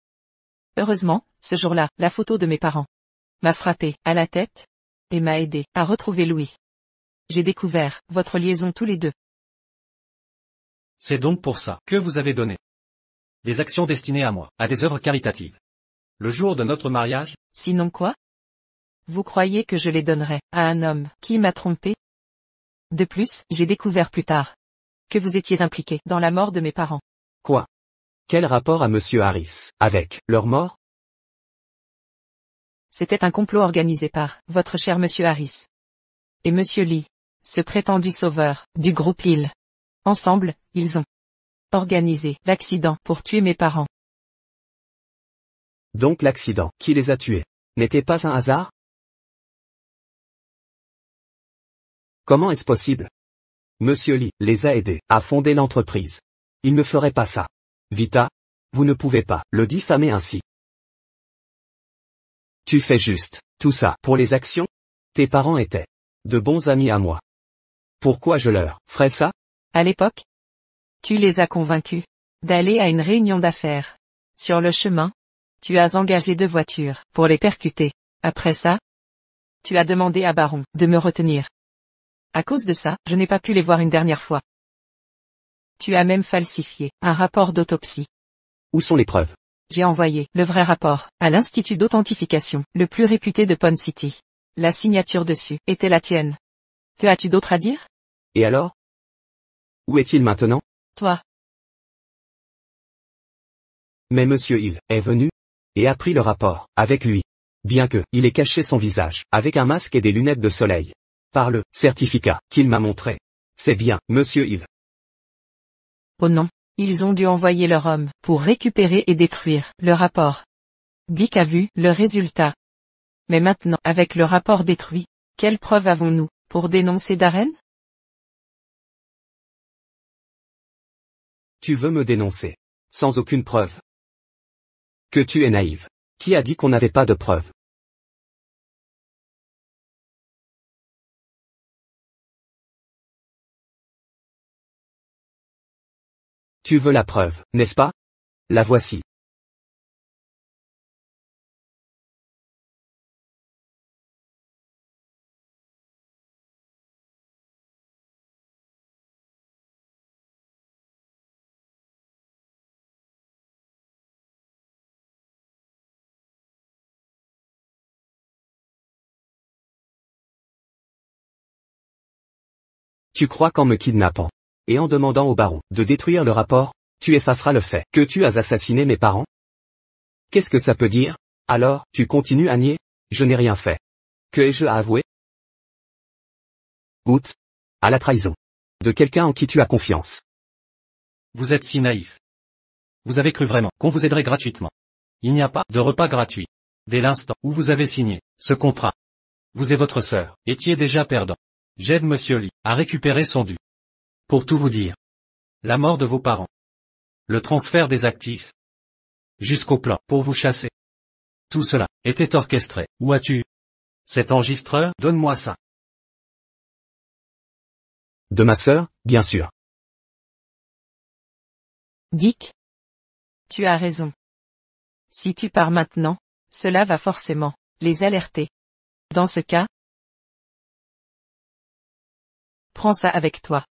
Heureusement, ce jour-là, la photo de mes parents m'a frappé à la tête et m'a aidé à retrouver Louis. J'ai découvert votre liaison tous les deux. C'est donc pour ça que vous avez donné des actions destinées à moi, à des œuvres caritatives. Le jour de notre mariage? Sinon quoi? Vous croyez que je les donnerais à un homme qui m'a trompé? De plus, j'ai découvert plus tard que vous étiez impliqué dans la mort de mes parents. Quoi? Quel rapport a Monsieur Harris avec leur mort? C'était un complot organisé par votre cher Monsieur Harris et Monsieur Lee, ce prétendu sauveur du groupe Hill. Ensemble, ils ont organisé l'accident pour tuer mes parents. Donc l'accident qui les a tués n'était pas un hasard? Comment est-ce possible? Monsieur Lee les a aidés à fonder l'entreprise. Il ne ferait pas ça. Vita, vous ne pouvez pas le diffamer ainsi. Tu fais juste tout ça pour les actions? Tes parents étaient de bons amis à moi. Pourquoi je leur ferais ça? À l'époque, tu les as convaincus d'aller à une réunion d'affaires. Sur le chemin, tu as engagé 2 voitures pour les percuter. Après ça, tu as demandé à Baron de me retenir. À cause de ça, je n'ai pas pu les voir une dernière fois. Tu as même falsifié un rapport d'autopsie. Où sont les preuves? J'ai envoyé le vrai rapport à l'Institut d'authentification, le plus réputé de Pond City. La signature dessus était la tienne. Que as-tu d'autre à dire? Et alors? Où est-il maintenant? Toi. Mais Monsieur Hill est venu et a pris le rapport avec lui. Bien que il ait caché son visage avec un masque et des lunettes de soleil. Par le certificat qu'il m'a montré. C'est bien, Monsieur Hill. Oh non, ils ont dû envoyer leur homme pour récupérer et détruire le rapport. Dick a vu le résultat. Mais maintenant, avec le rapport détruit, quelle preuve avons-nous pour dénoncer Darren? Tu veux me dénoncer. Sans aucune preuve. Que tu es naïve. Qui a dit qu'on n'avait pas de preuves? Tu veux la preuve, n'est-ce pas? La voici. Tu crois qu'en me kidnappant et en demandant au baron de détruire le rapport, tu effaceras le fait que tu as assassiné mes parents? Qu'est-ce que ça peut dire? Alors, tu continues à nier? Je n'ai rien fait. Que ai-je à avouer? Goûte à la trahison de quelqu'un en qui tu as confiance. Vous êtes si naïf. Vous avez cru vraiment qu'on vous aiderait gratuitement. Il n'y a pas de repas gratuit. Dès l'instant où vous avez signé ce contrat, vous et votre sœur étiez déjà perdants. J'aide Monsieur Lee à récupérer son dû. Pour tout vous dire. La mort de vos parents. Le transfert des actifs. Jusqu'au plan pour vous chasser. Tout cela était orchestré. Où as-tu cet enregistreur? Donne-moi ça. De ma sœur, bien sûr. Dick. Tu as raison. Si tu pars maintenant, cela va forcément les alerter. Dans ce cas, prends ça avec toi.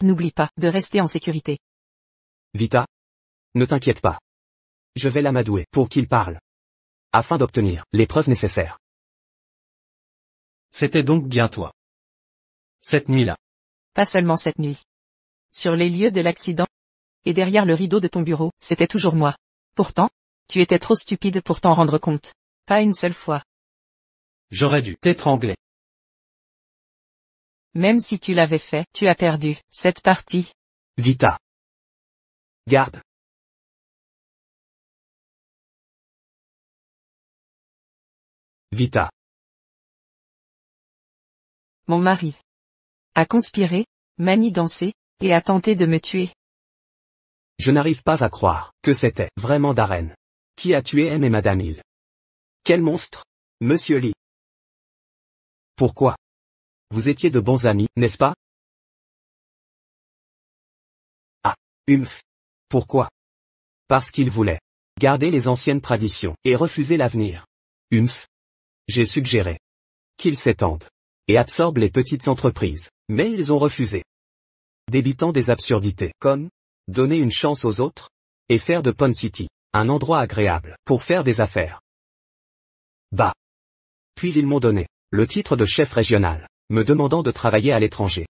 N'oublie pas de rester en sécurité. Vita? Ne t'inquiète pas. Je vais l'amadouer pour qu'il parle. Afin d'obtenir les preuves nécessaires. C'était donc bien toi. Cette nuit-là. Pas seulement cette nuit. Sur les lieux de l'accident, et derrière le rideau de ton bureau, c'était toujours moi. Pourtant, tu étais trop stupide pour t'en rendre compte. Pas une seule fois. J'aurais dû t'étrangler. Même si tu l'avais fait, tu as perdu cette partie. Vita. Garde. Vita. Mon mari a conspiré, manigancé, et a tenté de me tuer. Je n'arrive pas à croire que c'était vraiment Darren qui a tué M et Madame Hill. Quel monstre, Monsieur Lee. Pourquoi? Vous étiez de bons amis, n'est-ce pas? Ah, humph. Pourquoi? Parce qu'il voulait garder les anciennes traditions et refuser l'avenir. Humph. J'ai suggéré qu'ils s'étendent et absorbent les petites entreprises, mais ils ont refusé. Débitant des absurdités comme donner une chance aux autres et faire de Pond City un endroit agréable pour faire des affaires. Bah. Puis ils m'ont donné le titre de chef régional, me demandant de travailler à l'étranger.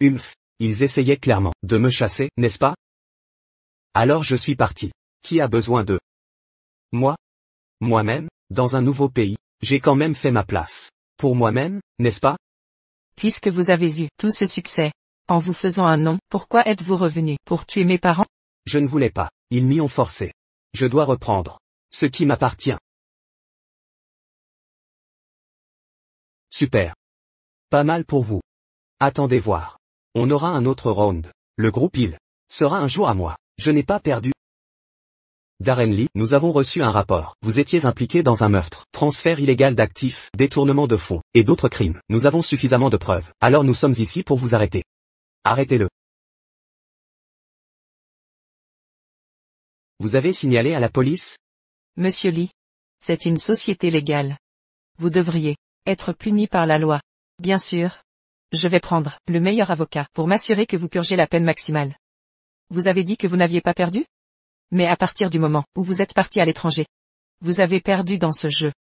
Humph, ils essayaient clairement de me chasser, n'est-ce pas? Alors je suis parti. Qui a besoin d'eux? Moi? Moi-même, dans un nouveau pays, j'ai quand même fait ma place. Pour moi-même, n'est-ce pas? Puisque vous avez eu tout ce succès, en vous faisant un nom, pourquoi êtes-vous revenu pour tuer mes parents? Je ne voulais pas, ils m'y ont forcé. Je dois reprendre ce qui m'appartient. Super. Pas mal pour vous. Attendez voir. On aura un autre round. Le groupe Hill sera un jour à moi. Je n'ai pas perdu. Darren Lee, nous avons reçu un rapport. Vous étiez impliqué dans un meurtre, transfert illégal d'actifs, détournement de fonds, et d'autres crimes. Nous avons suffisamment de preuves. Alors nous sommes ici pour vous arrêter. Arrêtez-le. Vous avez signalé à la police? Monsieur Lee, c'est une société légale. Vous devriez être puni par la loi. Bien sûr. Je vais prendre le meilleur avocat pour m'assurer que vous purgez la peine maximale. Vous avez dit que vous n'aviez pas perdu? Mais à partir du moment où vous êtes parti à l'étranger, vous avez perdu dans ce jeu.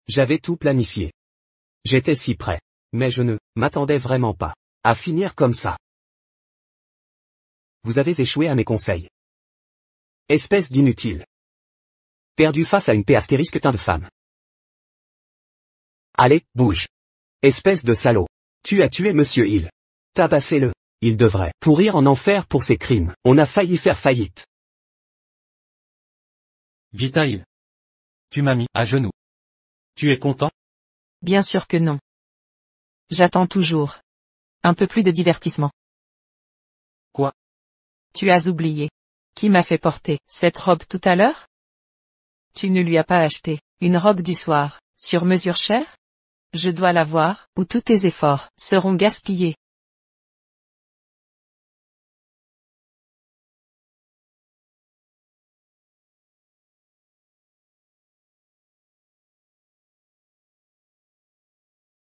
J'avais tout planifié. J'étais si près. Mais je ne m'attendais vraiment pas à finir comme ça. Vous avez échoué à mes conseils. Espèce d'inutile. Perdu face à une P astérisque teint de femme. Allez, bouge. Espèce de salaud. Tu as tué Monsieur Hill. Tabassez-le. Il devrait pourrir en enfer pour ses crimes. On a failli faire faillite. Vita Hill. Tu m'as mis à genoux. Tu es content? Bien sûr que non. J'attends toujours. Un peu plus de divertissement. Quoi? Tu as oublié. Qui m'a fait porter cette robe tout à l'heure? Tu ne lui as pas acheté une robe du soir, sur mesure chère? Je dois l'avoir, ou tous tes efforts seront gaspillés.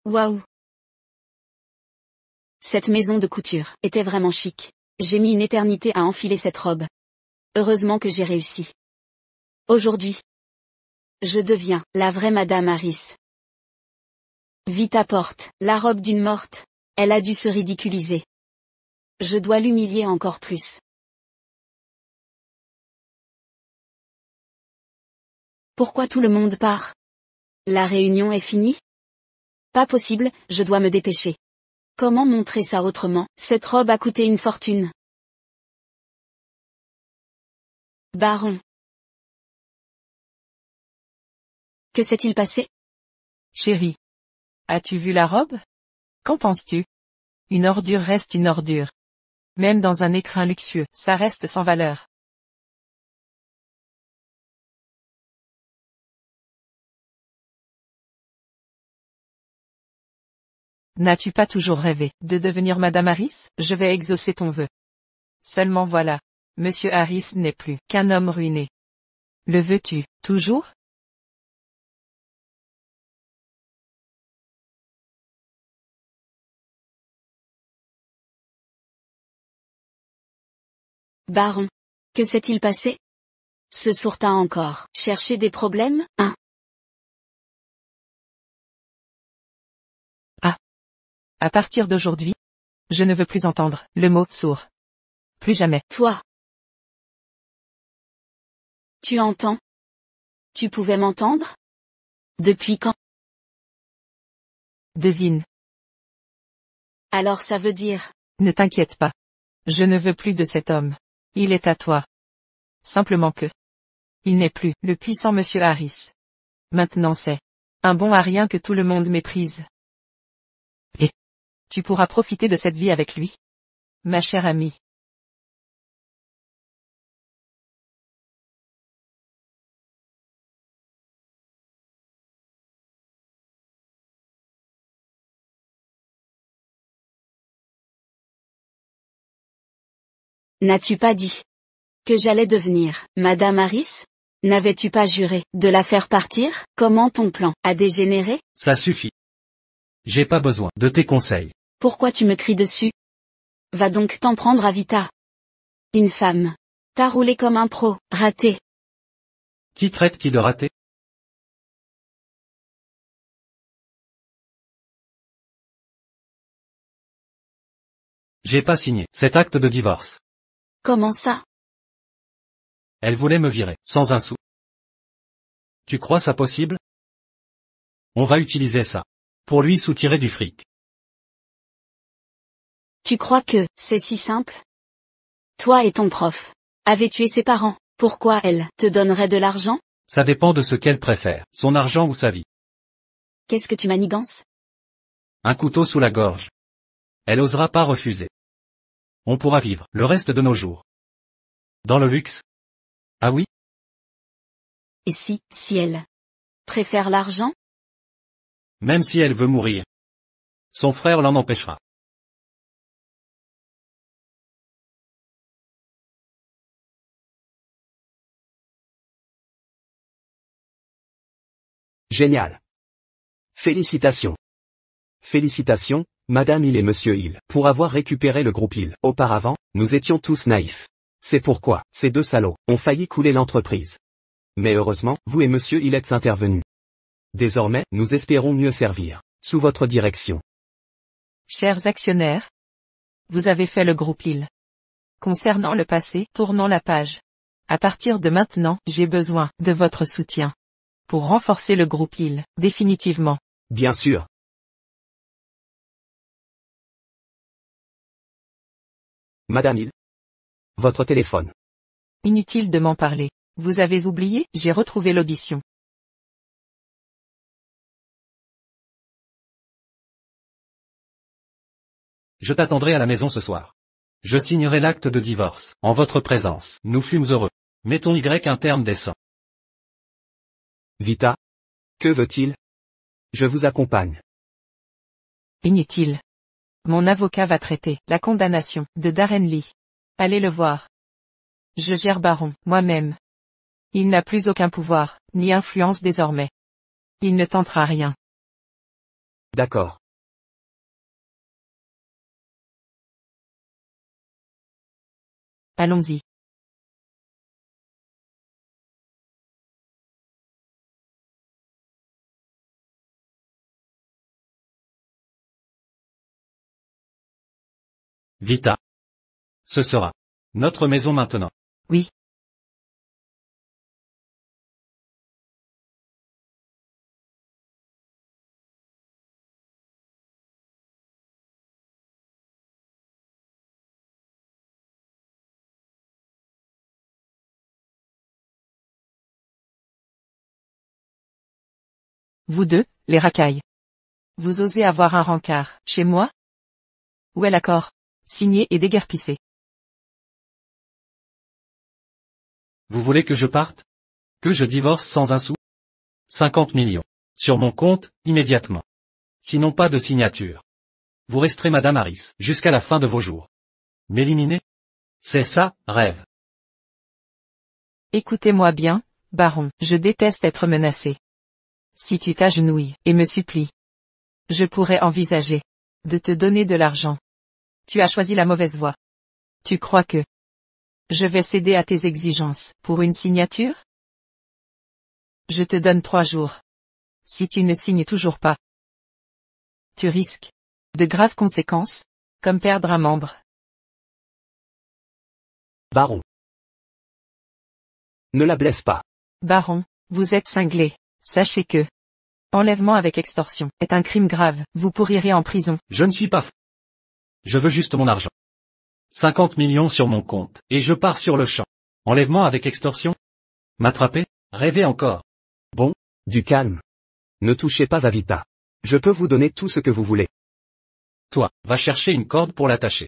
Waouh. Cette maison de couture était vraiment chic. J'ai mis une éternité à enfiler cette robe. Heureusement que j'ai réussi. Aujourd'hui, je deviens la vraie Madame Harris. Vita porte la robe d'une morte. Elle a dû se ridiculiser. Je dois l'humilier encore plus. Pourquoi tout le monde part? La réunion est finie? Pas possible, je dois me dépêcher. Comment montrer ça autrement? Cette robe a coûté une fortune. Baron. Que s'est-il passé? Chérie. As-tu vu la robe? Qu'en penses-tu? Une ordure reste une ordure. Même dans un écrin luxueux, ça reste sans valeur. N'as-tu pas toujours rêvé de devenir Madame Harris? Je vais exaucer ton vœu. Seulement voilà. Monsieur Harris n'est plus qu'un homme ruiné. Le veux-tu, toujours? Baron. Que s'est-il passé? Ce sourd t'a encore cherché des problèmes, hein? À partir d'aujourd'hui, je ne veux plus entendre le mot sourd. Plus jamais. Toi. Tu entends? Tu pouvais m'entendre? Depuis quand? Devine. Alors ça veut dire... Ne t'inquiète pas. Je ne veux plus de cet homme. Il est à toi. Simplement que... Il n'est plus le puissant monsieur Harris. Maintenant c'est... un bon à rien que tout le monde méprise. Et... tu pourras profiter de cette vie avec lui. Ma chère amie. N'as-tu pas dit que j'allais devenir Madame Harris? N'avais-tu pas juré de la faire partir? Comment ton plan a dégénéré? Ça suffit. J'ai pas besoin de tes conseils. Pourquoi tu me cries dessus? Va donc t'en prendre à Vita. Une femme. T'as roulé comme un pro, raté. Qui traite qui de raté? J'ai pas signé cet acte de divorce. Comment ça? Elle voulait me virer, sans un sou. Tu crois ça possible? On va utiliser ça. Pour lui soutirer du fric. Tu crois que c'est si simple? Toi et ton prof avez tué ses parents. Pourquoi elle te donnerait de l'argent? Ça dépend de ce qu'elle préfère, son argent ou sa vie. Qu'est-ce que tu manigances? Un couteau sous la gorge. Elle osera pas refuser. On pourra vivre le reste de nos jours. Dans le luxe? Ah oui? Et si elle préfère l'argent? Même si elle veut mourir. Son frère l'en empêchera. Génial. Félicitations. Félicitations, Madame Hill et Monsieur Hill, pour avoir récupéré le groupe Hill. Auparavant, nous étions tous naïfs. C'est pourquoi, ces deux salauds, ont failli couler l'entreprise. Mais heureusement, vous et Monsieur Hill êtes intervenus. Désormais, nous espérons mieux servir, sous votre direction. Chers actionnaires, vous avez fait le groupe Hill. Concernant le passé, tournons la page. À partir de maintenant, j'ai besoin de votre soutien. Pour renforcer le groupe Hill, définitivement. Bien sûr. Madame Hill. Votre téléphone. Inutile de m'en parler. Vous avez oublié, j'ai retrouvé l'audition. Je t'attendrai à la maison ce soir. Je signerai l'acte de divorce, en votre présence. Nous fûmes heureux. Mettons Y un terme décent. Vita. Que veut-il? Je vous accompagne. Inutile. Mon avocat va traiter la condamnation de Darren Lee. Allez le voir. Je gère Baron, moi-même. Il n'a plus aucun pouvoir, ni influence désormais. Il ne tentera rien. D'accord. Allons-y. Vita. Ce sera notre maison maintenant. Oui. Vous deux, les racailles. Vous osez avoir un rencard, chez moi? Où est l'accord? Signé et déguerpissé. Vous voulez que je parte? Que je divorce sans un sou? 50 millions. Sur mon compte, immédiatement. Sinon pas de signature. Vous resterez Madame Harris, jusqu'à la fin de vos jours. M'éliminer? C'est ça, rêve. Écoutez-moi bien, Baron, je déteste être menacé. Si tu t'agenouilles et me supplies, je pourrais envisager de te donner de l'argent. Tu as choisi la mauvaise voie. Tu crois que Je vais céder à tes exigences. Pour une signature? Je te donne 3 jours. Si tu ne signes toujours pas, tu risques de graves conséquences, comme perdre un membre. Baron. Ne la blesse pas. Baron, vous êtes cinglé. Sachez que enlèvement avec extorsion est un crime grave. Vous pourrirez en prison. Je ne suis pas fou. Je veux juste mon argent. 50 millions sur mon compte, et je pars sur le champ. Enlèvement avec extorsion? M'attraper? Rêver encore. Bon, du calme. Ne touchez pas à Vita. Je peux vous donner tout ce que vous voulez. Toi, va chercher une corde pour l'attacher.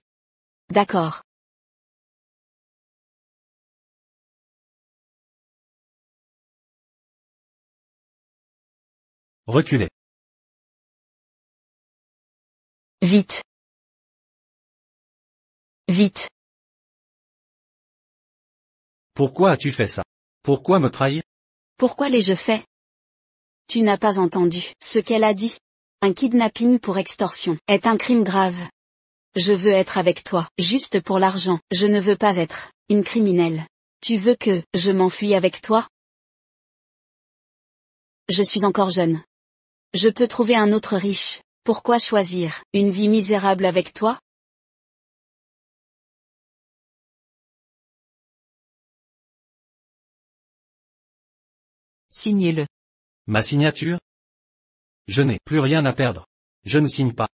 D'accord. Reculez. Vite. Vite. Pourquoi as-tu fait ça? Pourquoi me trahir? Pourquoi l'ai-je fait? Tu n'as pas entendu ce qu'elle a dit. Un kidnapping pour extorsion est un crime grave. Je veux être avec toi, juste pour l'argent. Je ne veux pas être une criminelle. Tu veux que je m'enfuis avec toi? Je suis encore jeune. Je peux trouver un autre riche. Pourquoi choisir une vie misérable avec toi? Signez-le. Ma signature? Je n'ai plus rien à perdre. Je ne signe pas.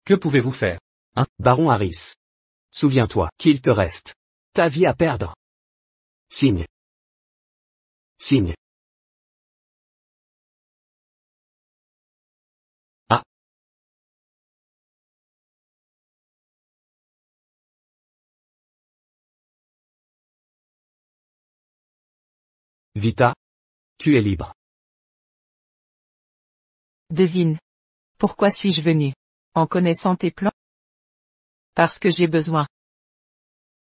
Que pouvez-vous faire? Baron Harris. Souviens-toi qu'il te reste ta vie à perdre. Signe. Signe. Vita. Tu es libre. Devine. Pourquoi suis-je venu? En connaissant tes plans? Parce que j'ai besoin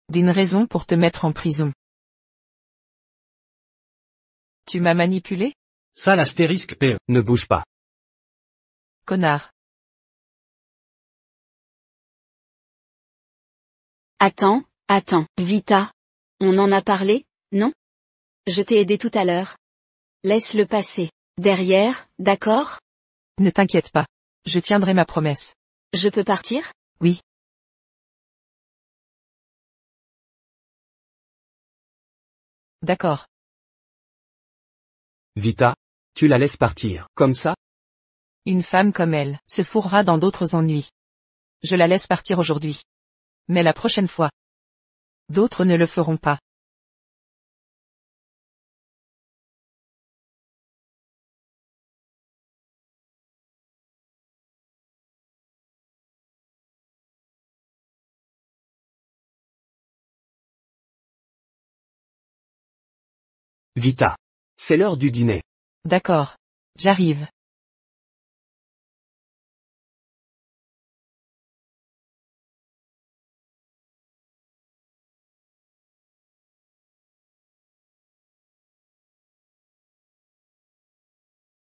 d'une raison pour te mettre en prison. Tu m'as manipulé? Ça l'astérisque PE. Ne bouge pas. Connard. Attends, Vita. On en a parlé, non? Je t'ai aidé tout à l'heure. Laisse-le passer. Derrière, d'accord? Ne t'inquiète pas. Je tiendrai ma promesse. Je peux partir? Oui. D'accord. Vita. Tu la laisses partir, comme ça? Une femme comme elle se fourrera dans d'autres ennuis. Je la laisse partir aujourd'hui. Mais la prochaine fois, d'autres ne le feront pas. Vita. C'est l'heure du dîner. D'accord. J'arrive.